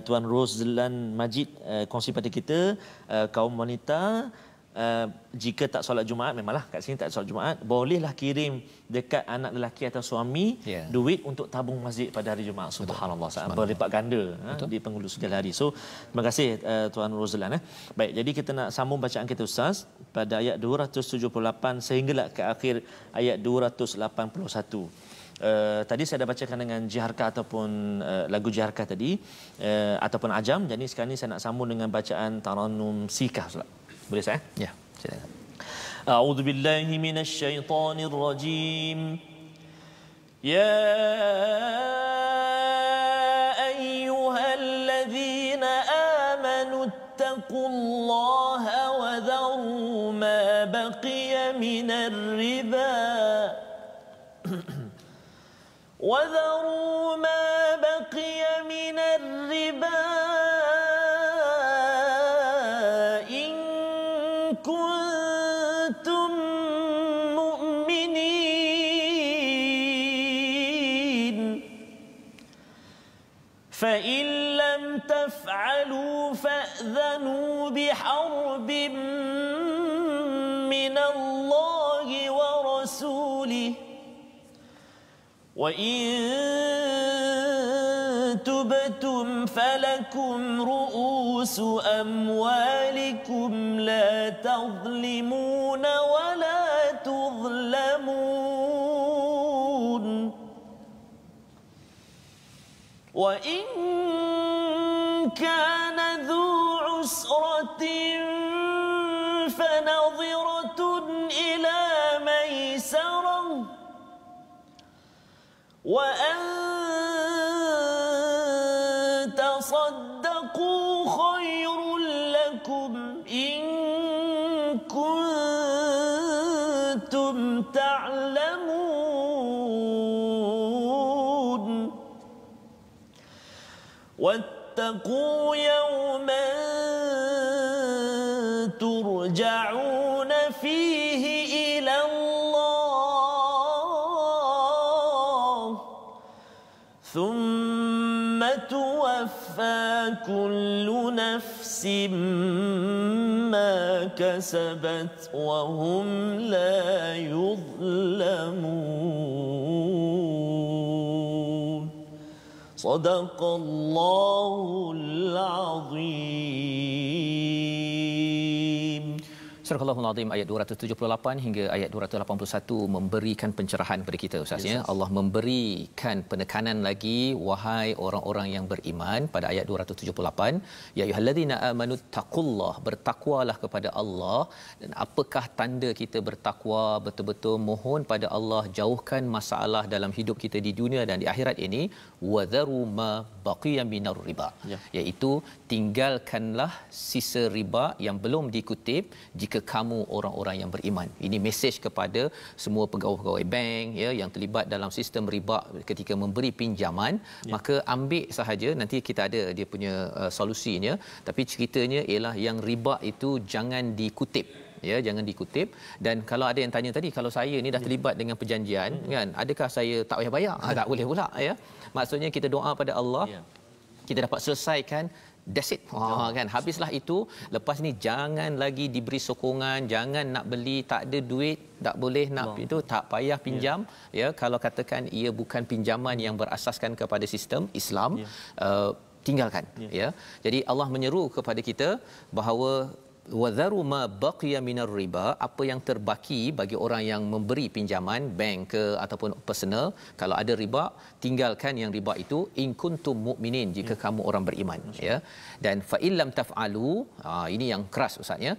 Tuan Rozlan Majid kongsi pada kita, kaum wanita jika tak solat Jumaat, memanglah kat sini tak solat Jumaat, bolehlah kirim dekat anak lelaki atau suami duit untuk tabung masjid pada hari Jumaat. Subhanallah, berlipat ganda di penghulu segala hari. So terima kasih Tuan Rozlan. Baik, jadi kita nak sambung bacaan kita, Ustaz, pada ayat 278 sehinggalah ke akhir ayat 281. Tadi saya dah bacakan dengan jiharka ataupun lagu jiharka tadi, ataupun ajam. Jadi sekarang ni saya nak sambung dengan bacaan Tarannum Sikah, Ustaz. Boleh saya? Ya, silakan. A'udzu billahi minasy syaithanir rajim. يا أيها الذين آمنوا اتقوا الله وذروا ما بقي من الربا إن كنتم مؤمنين فإن لم تفعلوا فأذنوا بحرب من الله ورسوله وإن تبتم فلكم رؤوس أموالكم لا تظلمون ولا تظلمون وإن كان ذو عسرة فنظرة إلى ميسرة وأن تصدقوا خير لكم إن كنتم تعلمون واتقوا يوما ترجعون فيه إلى الله ثم توفى كل نفس ما كسبت وهم لا يظلمون صدق الله العظيم. Surah Al-Azim ayat 278 hingga ayat 281 memberikan pencerahan kepada kita Ustaz ya. Allah memberikan penekanan lagi wahai orang-orang yang beriman pada ayat 278 ya ayyuhallazina amanu taqullah bertakwalah kepada Allah. Dan apakah tanda kita bertakwa betul-betul mohon pada Allah jauhkan masalah dalam hidup kita di dunia dan di akhirat ini wadharu ma baqiya minar riba iaitu tinggalkanlah sisa riba yang belum dikutip jika kamu orang-orang yang beriman. Ini mesej kepada semua pegawai-pegawai bank ya yang terlibat dalam sistem riba ketika memberi pinjaman, maka ambil sahaja, nanti kita ada dia punya solusinya, tapi ceritanya ialah yang riba itu jangan dikutip ya, jangan dikutip. Dan kalau ada yang tanya tadi, kalau saya ni dah terlibat dengan perjanjian kan, adakah saya tak payah bayar? Tak boleh pula ya. Maksudnya kita doa pada Allah kita dapat selesaikan, that's it. Kan habislah itu. Lepas ni jangan lagi diberi sokongan, jangan nak beli, tak ada duit, tak boleh nak itu, tak payah pinjam ya. Kalau katakan ia bukan pinjaman yang berasaskan kepada sistem Islam, tinggalkan ya. Jadi Allah menyeru kepada kita bahawa wadharu ma baqiya minar riba, apa yang terbaki bagi orang yang memberi pinjaman bank ke ataupun personal, kalau ada riba tinggalkan yang riba itu in kuntum mukminin, jika kamu orang beriman ya. Dan fa illam taf'alu, ini yang keras ustaz ya,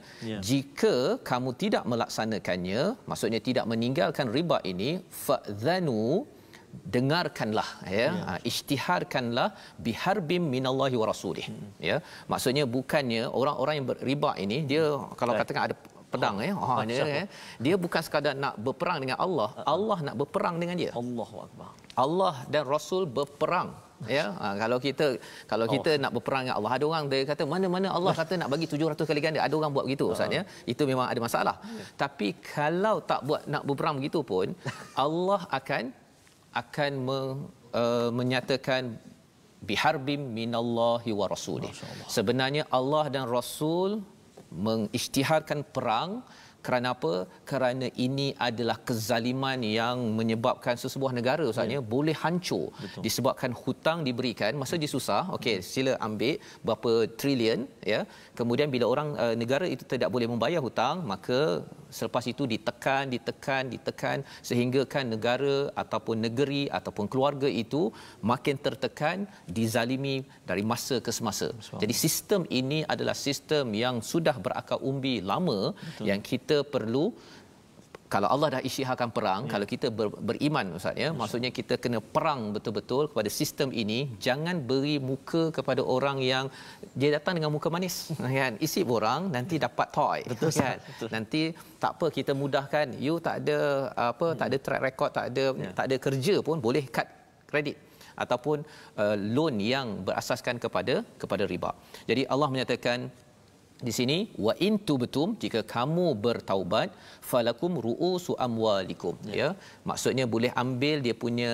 jika kamu tidak melaksanakannya, maksudnya tidak meninggalkan riba ini, fa'dhanu, dengarkanlah ya, isytiharkanlah biharbim minallahi wa rasulih ya. Maksudnya bukannya orang-orang yang beriba ini dia kalau katakan ada pedang dia bukan sekadar nak berperang dengan Allah, Allah nak berperang dengan dia. Allahu akbar. Allah dan Rasul berperang ya. Kalau kita nak berperang dengan Allah, ada orang dia kata mana Allah kata nak bagi 700 kali ganda, ada orang buat begitu ustaz ya, itu memang ada masalah. Tapi kalau tak buat nak berperang begitu pun Allah akan menyatakan biharbim minallahi wa rasulih. Sebenarnya Allah dan Rasul mengisytiharkan perang. Kerana apa? Kerana ini adalah kezaliman yang menyebabkan sesebuah negara ustaznya boleh hancur. Betul. Disebabkan hutang diberikan masa dia susah. Okey, sila ambil berapa trilion ya. Kemudian bila orang negara itu tidak boleh membayar hutang, maka selepas itu ditekan sehingga kan negara ataupun negeri ataupun keluarga itu makin tertekan, dizalimi dari masa ke semasa. Jadi sistem ini adalah sistem yang sudah berakar umbi lama. Betul. Yang kita perlu kalau Allah dah isytiharkan perang, kalau kita beriman Ustaz ya, maksudnya kita kena perang betul-betul kepada sistem ini. Jangan beri muka kepada orang yang dia datang dengan muka manis kan, isi orang nanti dapat toy, betul kan? Betul. Nanti tak apa, kita mudahkan, you tak ada apa, tak ada track record, tak ada kerja pun boleh kad kredit ataupun loan yang berasaskan kepada riba. Jadi Allah menyatakan di sini, wa in tubtum, jika kamu bertaubat, falakum ru'usu amwalikum, ya, maksudnya boleh ambil dia punya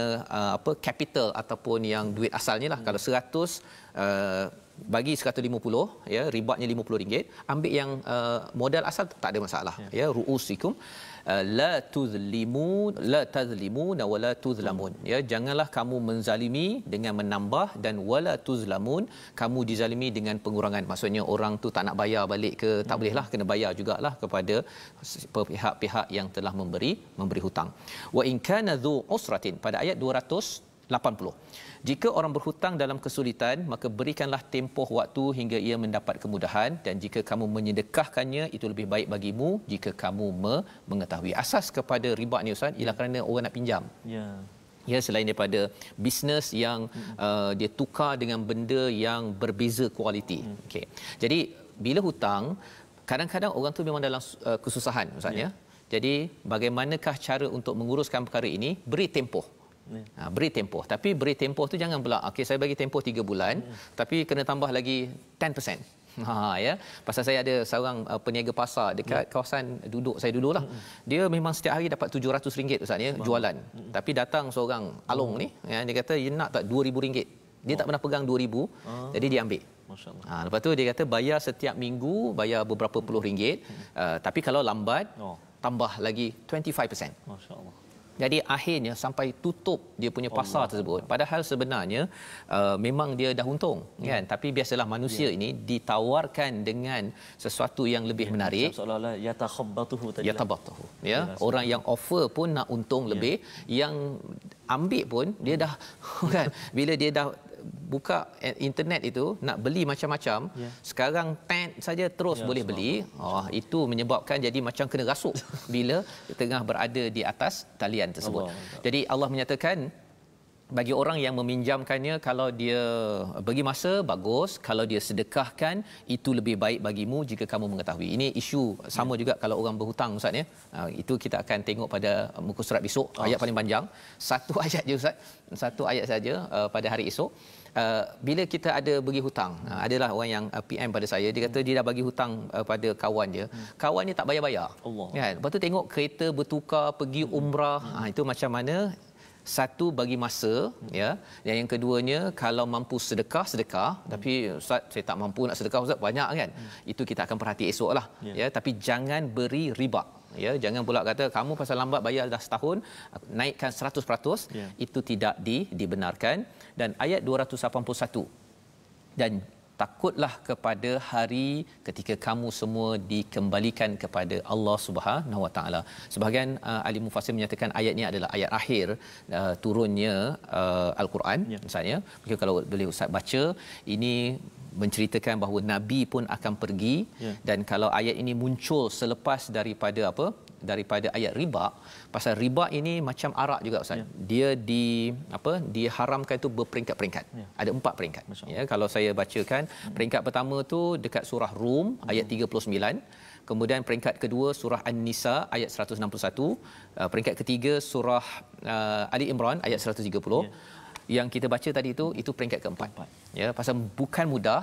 capital ataupun yang duit asalnya lah. Kalau 100 bagi 150, ya, ribanya RM50, ambil yang modal asal, tak ada masalah, ya, ru'usikum la tuzlimun wala tuzlamun, ya, janganlah kamu menzalimi dengan menambah, dan wala tuzlamun, kamu dizalimi dengan pengurangan. Maksudnya orang tu tak nak bayar balik ke, tak bolehlah, kena bayar jugalah kepada pihak-pihak yang telah memberi hutang. Wa in kana dzu usratin, pada ayat 280, jika orang berhutang dalam kesulitan, maka berikanlah tempoh waktu hingga ia mendapat kemudahan, dan jika kamu menyedekahkannya, itu lebih baik bagimu jika kamu mengetahui. Asas kepada riba ni Ustaz ialah kerana orang nak pinjam. Ya, selain daripada bisnes yang dia tukar dengan benda yang berbeza kualiti. Okey. Jadi bila hutang, kadang-kadang orang tu memang dalam kesusahan Ustaz ya. Jadi bagaimanakah cara untuk menguruskan perkara ini? Beri tempoh. Beri tempoh, tapi beri tempoh tu jangan pula okey saya bagi tempoh 3 bulan tapi kena tambah lagi 10%. Ya, pasal saya ada seorang peniaga pasar dekat kawasan saya duduklah. Dia memang setiap hari dapat RM700 Ustaz ya, jualan. Tapi datang seorang along ni, ya, dia kata dia nak tak RM2000. Dia tak pernah pegang 2000, jadi dia ambil. Masya-Allah. Lepas tu dia kata bayar setiap minggu, bayar beberapa puluh ringgit. Tapi kalau lambat tambah lagi 25%. Masya-Allah. Jadi akhirnya sampai tutup dia punya pasar tersebut. Padahal sebenarnya memang dia dah untung, kan? Tapi biasalah manusia ini ditawarkan dengan sesuatu yang lebih menarik. Seolah-olah yatakhabbatuhu. Ya, orang yang offer pun nak untung lebih, yang ambil pun dia dah kan, bila dia dah buka internet itu nak beli macam-macam, sekarang saja terus boleh beli. Itu menyebabkan jadi macam kena rasuk bila tengah berada di atas talian tersebut. Jadi Allah menyatakan bagi orang yang meminjamkannya, kalau dia bagi masa bagus, kalau dia sedekahkan itu lebih baik bagimu jika kamu mengetahui. Ini isu sama juga kalau orang berhutang Ustaz ya. Itu kita akan tengok pada muka surat besok, ayat paling panjang. Satu ayat je Ustaz. Satu ayat saja pada hari esok. Bila kita ada bagi hutang, adalah orang yang PM pada saya, dia kata dia dah bagi hutang pada kawan dia. Kawan dia tak bayar-bayar. Kan? Lepas tu tengok kereta bertukar pergi umrah. Itu macam mana? Satu, bagi masa, ya. Yang keduanya, kalau mampu sedekah, tapi Ustaz saya tak mampu nak sedekah Ustaz, banyak kan. Itu kita akan perhati esoklah, ya. Tapi jangan beri riba, ya. Jangan pula kata kamu pasal lambat bayar dah setahun naikkan 100%, itu tidak dibenarkan. Dan ayat 281, dan takutlah kepada hari ketika kamu semua dikembalikan kepada Allah Subhanahu Wa Taala. Sebahagian ahli mufassir menyatakan ayat ini adalah ayat akhir turunnya Al-Quran. Misalnya, mungkin kalau boleh Ustaz baca, ini menceritakan bahawa Nabi pun akan pergi. Dan kalau ayat ini muncul selepas daripada ayat riba, pasal riba ini macam arak juga Ustaz. Dia diharamkan itu berperingkat-peringkat. Ada 4 peringkat. Ya, kalau saya bacakan, peringkat pertama tu dekat surah Rum ayat 39. Kemudian peringkat kedua surah An-Nisa ayat 161. Peringkat ketiga surah Ali Imran ayat 130. Yang kita baca tadi itu peringkat keempat. Ya, pasal bukan mudah,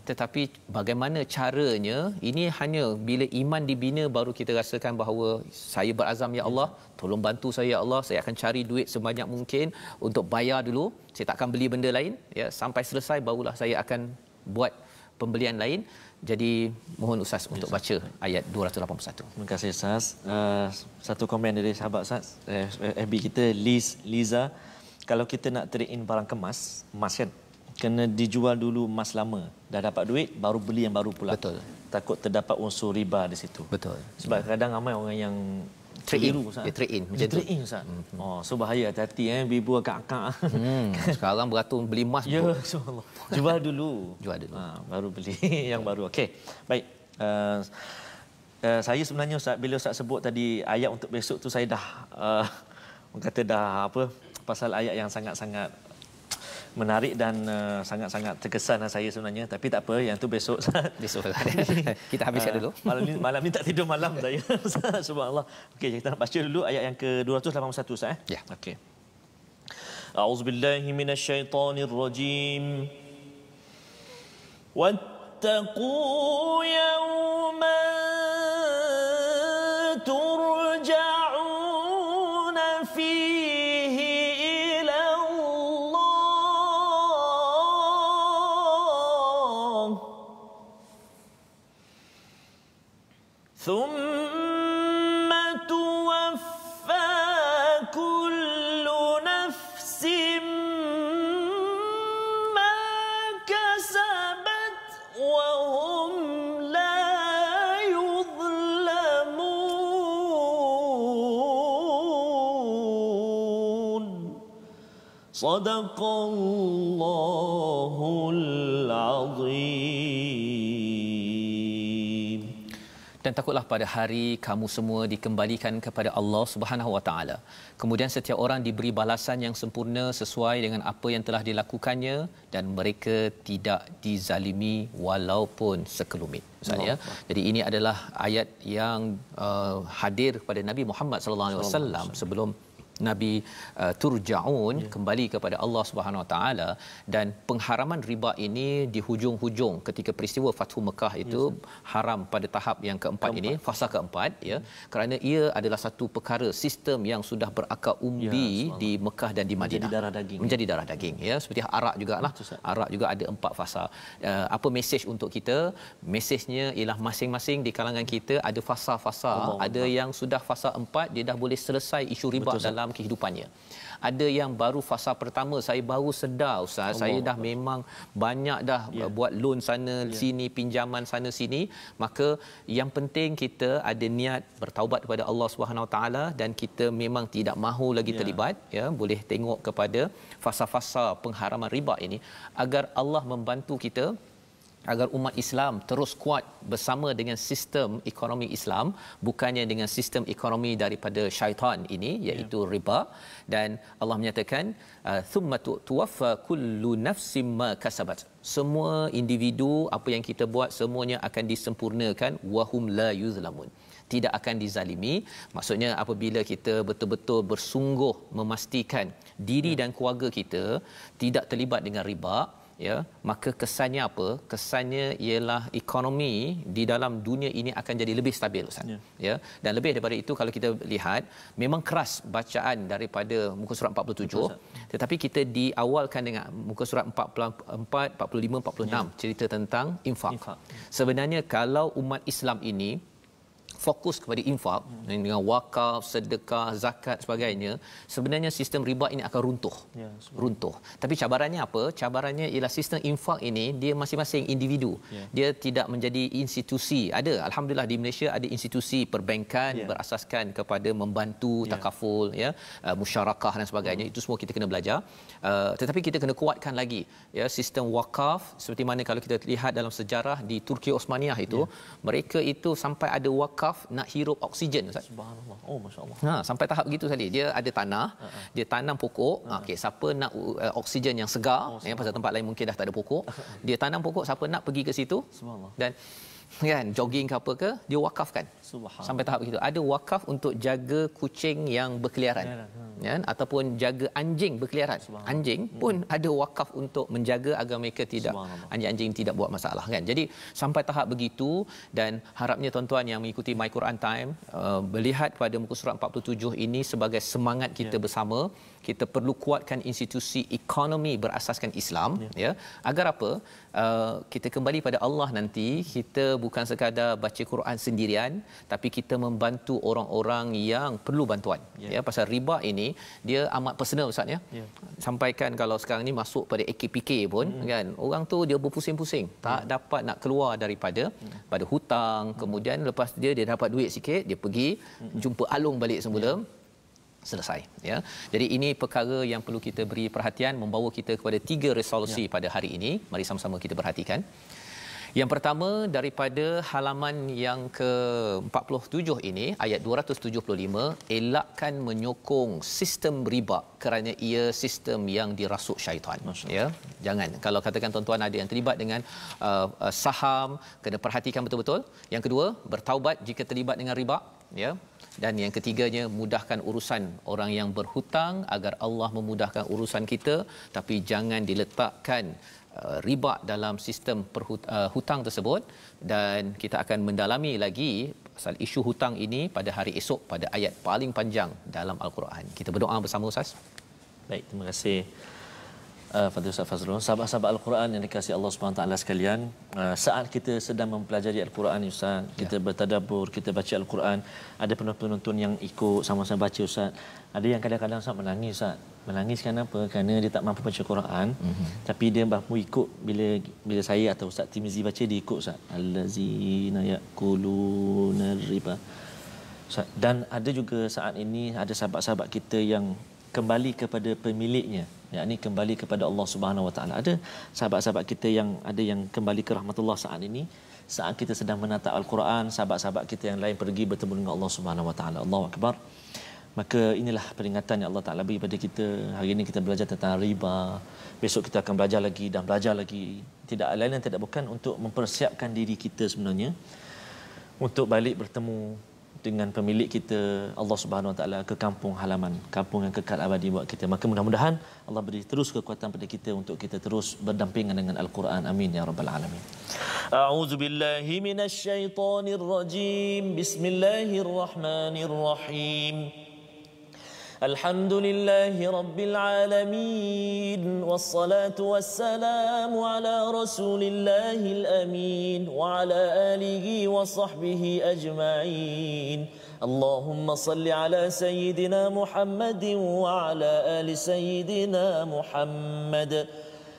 tetapi bagaimana caranya, ini hanya bila iman dibina baru kita rasakan bahawa saya berazam, ya Allah, tolong bantu saya ya Allah, saya akan cari duit sebanyak mungkin untuk bayar dulu, saya tak akan beli benda lain, ya, sampai selesai barulah saya akan buat pembelian lain. Jadi mohon Ustaz untuk baca ayat 281. Terima kasih Ustaz. Satu komen dari sahabat Ustaz, FB kita Liza, kalau kita nak trade in barang kemas, emas kan, kena dijual dulu emas lama. Dah dapat duit, baru beli yang baru pula. Betul. Takut terdapat unsur riba di situ. Betul. Sebab kadang ramai orang yang trade in. Trade in. Macam trade in Ustaz. So bahaya, hati-hati bibu akak-akak. Sekarang beratur beli emas. Ya, insya-Allah. Jual dulu. Jual dulu. Baru beli yang baru. Okey. Baik. Saya sebenarnya Ustaz, bila Ustaz sebut tadi ayat untuk besok tu saya dah orang kata dah apa, pasal ayat yang sangat-sangat menarik dan sangat-sangat terkesan saya sebenarnya, tapi tak apa, yang tu besok. Besok kita habiskan dulu. Malam ni tak tidur malam saya. Subhanallah. Okey, kita nak baca dulu ayat yang ke-281 Ustaz Ya. Okey. A'udzubillahi minasyaitonirrajim. Wattaqu yawman turja'una fihi ila Allah thumma tuwaffa kullu nafsin ma kasabat wa hum la yudhlamun. Sadaqallahul azim. Dan takutlah pada hari kamu semua dikembalikan kepada Allah Subhanahu Wa Taala. Kemudian setiap orang diberi balasan yang sempurna sesuai dengan apa yang telah dilakukannya dan mereka tidak dizalimi walaupun sekelumit. Maksudnya, jadi ini adalah ayat yang hadir kepada Nabi Muhammad sallallahu alaihi wasallam sebelum Nabi turja'un kembali kepada Allah Subhanahu Wa Taala, dan pengharaman riba ini di hujung-hujung ketika peristiwa Fathu Mekah itu haram pada tahap yang keempat ini, fasa keempat ya, kerana ia adalah satu perkara sistem yang sudah berakar umbi di Mekah dan di Madinah, menjadi darah daging ya, seperti arak jugalah. Arak juga ada 4 fasa. Apa mesej untuk kita? Mesejnya ialah masing-masing di kalangan kita ada fasa-fasa. Ada yang sudah fasa 4, dia dah boleh selesai isu riba dalam kehidupannya. Ada yang baru fasa pertama, saya baru sedar Ustaz, saya dah memang banyak dah buat loan sana sini, pinjaman sana sini, maka yang penting kita ada niat bertaubat kepada Allah Subhanahu Wa Taala dan kita memang tidak mahu lagi terlibat ya. Boleh tengok kepada fasa-fasa pengharaman riba ini agar Allah membantu kita, agar umat Islam terus kuat bersama dengan sistem ekonomi Islam, bukannya dengan sistem ekonomi daripada syaitan ini, iaitu riba. Dan Allah menyatakan thumma tuwaffa kullu nafsin ma kasabat, semua individu apa yang kita buat semuanya akan disempurnakan, wahum la yuzlamun, tidak akan dizalimi. Maksudnya apabila kita betul-betul bersungguh memastikan diri dan keluarga kita tidak terlibat dengan riba ya, maka kesannya apa? Kesannya ialah ekonomi di dalam dunia ini akan jadi lebih stabil Ustaz. Ya. Dan lebih daripada itu, kalau kita lihat memang keras bacaan daripada muka surat 47, tetapi kita diawalkan dengan muka surat 44, 45, 46 cerita tentang infak. Sebenarnya kalau umat Islam ini fokus kepada infak dengan wakaf, sedekah, zakat sebagainya, sebenarnya sistem riba ini akan runtuh. Tapi cabarannya apa? Cabarannya ialah sistem infak ini dia masing-masing individu. Dia tidak menjadi institusi. Ada, alhamdulillah di Malaysia ada institusi perbankan berasaskan kepada membantu takaful ya, musyarakah dan sebagainya. Itu semua kita kena belajar. Tetapi kita kena kuatkan lagi ya sistem wakaf, seperti mana kalau kita lihat dalam sejarah di Turki Osmaniyah itu, mereka itu sampai ada wakaf nak hirup oksigen Ustaz. Subhanallah. Oh masya-Allah. Sampai tahap begitu tadi. Dia ada tanah, dia tanam pokok. Okey, siapa nak oksigen yang segar, ya, pasal tempat lain mungkin dah tak ada pokok. Dia tanam pokok, siapa nak pergi ke situ. Subhanallah. Dan kan jogging ke apa ke, dia wakafkan. Sampai tahap begitu. Ada wakaf untuk jaga kucing yang berkeliaran. Ya, ataupun jaga anjing berkeliaran. Anjing pun ada wakaf untuk menjaga agar mereka tidak, anjing-anjing tidak buat masalah kan. Jadi sampai tahap begitu, dan harapnya tuan-tuan yang mengikuti My Quran Time melihat pada muka surat 47 ini sebagai semangat kita bersama. Kita perlu kuatkan institusi ekonomi berasaskan Islam ya, agar apa? Kita kembali pada Allah nanti, kita bukan sekadar baca Quran sendirian, tapi kita membantu orang-orang yang perlu bantuan ya. Pasal riba ini dia amat personal Ustaz ya. Sampaikan kalau sekarang ni masuk pada AKPK pun kan, orang tu dia berpusing-pusing, tak dapat nak keluar daripada pada hutang, kemudian lepas dia dapat duit sikit, dia pergi jumpa alung balik semula, selesai ya. Jadi ini perkara yang perlu kita beri perhatian, membawa kita kepada 3 resolusi pada hari ini. Mari sama-sama kita perhatikan. Yang pertama daripada halaman yang ke-47 ini, ayat 275, elakkan menyokong sistem riba kerana ia sistem yang dirasuk syaitan. Ya, jangan. Kalau katakan tuan-tuan ada yang terlibat dengan saham, kena perhatikan betul-betul. Yang kedua, bertaubat jika terlibat dengan riba, ya. Dan yang ketiganya, mudahkan urusan orang yang berhutang agar Allah memudahkan urusan kita, tapi jangan diletakkan riba dalam sistem hutang tersebut. Dan kita akan mendalami lagi pasal isu hutang ini pada hari esok pada ayat paling panjang dalam Al-Quran. Kita berdoa bersama Ustaz. Baik, terima kasih Fadil Ustaz Fazrul. Sahabat-sahabat Al-Quran yang dikasihi Allah Subhanahu taala sekalian, saat kita sedang mempelajari Al-Quran Ustaz, kita bertadabbur, kita baca Al-Quran, ada penonton yang ikut sama-sama baca Ustaz. Ada yang kadang-kadang Ustaz menangis Ustaz. Menangis kenapa? Kerana dia tak mampu baca Quran, tapi dia mampu ikut bila saya atau Ustaz Timizi baca, dia ikut Ustaz. Allazina yaquluna riba. Dan ada juga saat ini ada sahabat-sahabat kita yang kembali kepada pemiliknya, yakni kembali kepada Allah Subhanahu Wa Taala. Ada sahabat-sahabat kita yang ada yang kembali ke rahmatullah saat ini, saat kita sedang menatap Al-Quran, sahabat-sahabat kita yang lain pergi bertemu dengan Allah Subhanahu Wa Taala. Allahu Akbar. Maka inilah peringatan yang Allah Taala beri kepada kita. Hari ini kita belajar tentang riba, besok kita akan belajar lagi dan belajar lagi. Tidak lain dan tidak bukan untuk mempersiapkan diri kita sebenarnya untuk balik bertemu dengan pemilik kita Allah Subhanahu Wa Taala ke kampung halaman, kampung yang kekal abadi buat kita. Maka mudah-mudahan Allah beri terus kekuatan pada kita untuk kita terus berdampingan dengan Al-Quran. Amin ya rabbal alamin. A'udzu billahi minasy syaithanir rajim. Bismillahirrahmanirrahim. Alhamdulillahi rabbil alamin, wassalatu wassalamu ala rasulillahil amin wa ala alihi wa sahbihi ajma'in. Allahumma salli ala sayyidina Muhammadin wa ala ali sayyidina Muhammad.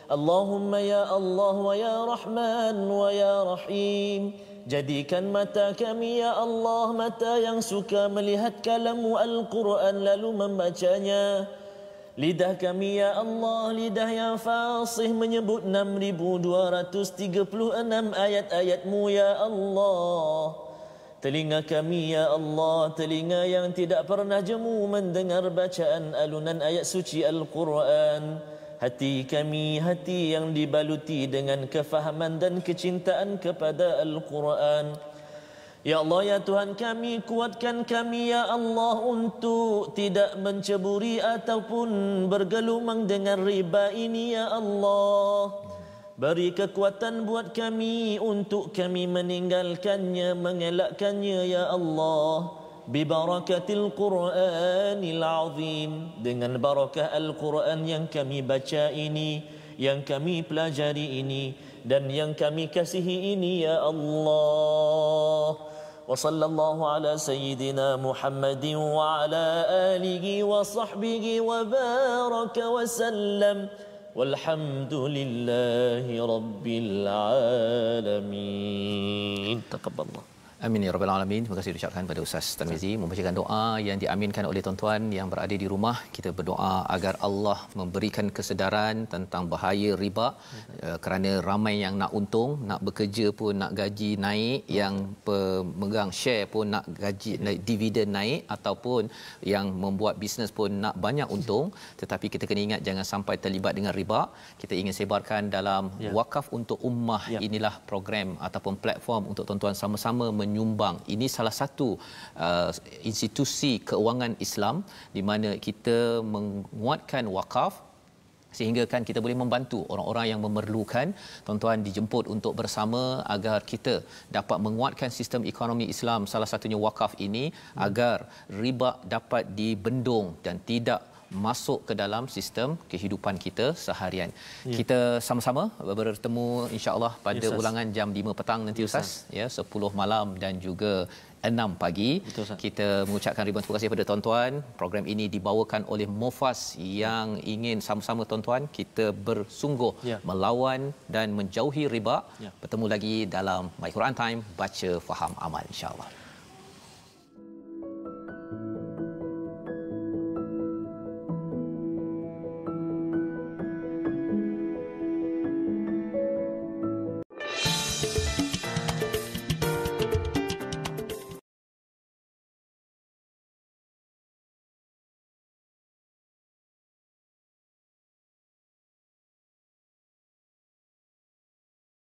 Allahumma ya Allah wa ya Rahman wa ya Rahim, jadikan mata kami ya Allah mata yang suka melihat kalam-Mu Al-Quran lalu membacanya. Lidah kami ya Allah lidah yang fasih menyebut 6236 ayat-ayat-Mu ya Allah. Telinga kami ya Allah telinga yang tidak pernah jemu mendengar bacaan alunan ayat suci Al-Quran. Hati kami hati yang dibaluti dengan kefahaman dan kecintaan kepada Al-Quran. Ya Allah ya Tuhan kami, kuatkan kami ya Allah untuk tidak menceburi ataupun bergelumang dengan riba ini ya Allah. Beri kekuatan buat kami untuk kami meninggalkannya, mengelakkannya ya Allah. Bibarakatil Quranil Azim, dengan barakah Al-Quran yang kami baca ini, yang kami pelajari ini dan yang kami kasihi ini ya Allah. Wa sallallahu ala sayyidina Muhammadin wa ala alihi wa sahbihi wa baraka wa sallam. Walhamdulillahi rabbil alamin. Taqabbalallah. Amin ya rabbal alamin. Terima kasih diucapkan pada Ustaz Tarmizi membacakan doa yang diaminkan oleh tuan-tuan yang berada di rumah. Kita berdoa agar Allah memberikan kesedaran tentang bahaya riba, kerana ramai yang nak untung, nak bekerja pun nak gaji naik, yang pemegang share pun nak gaji dividen naik, ataupun yang membuat bisnes pun nak banyak untung. Tetapi kita kena ingat jangan sampai terlibat dengan riba. Kita ingin sebarkan dalam wakaf untuk ummah. Inilah program ataupun platform untuk tuan-tuan sama-sama menyumbang. Ini salah satu institusi keuangan Islam di mana kita menguatkan wakaf sehingga kan kita boleh membantu orang-orang yang memerlukan. Tuan-tuan dijemput untuk bersama agar kita dapat menguatkan sistem ekonomi Islam, salah satunya wakaf ini, agar riba dapat dibendung dan tidak masuk ke dalam sistem kehidupan kita seharian. Kita sama-sama bertemu insya-Allah pada ulangan jam 5 petang nanti Ustaz, ya, 10 malam dan juga 6 pagi. Betul, kita mengucapkan ribuan terima kasih kepada tuan-tuan. Program ini dibawakan oleh Mufas yang ingin sama-sama tuan-tuan kita bersungguh melawan dan menjauhi riba. Bertemu lagi dalam My Quran Time, baca faham amal insya-Allah.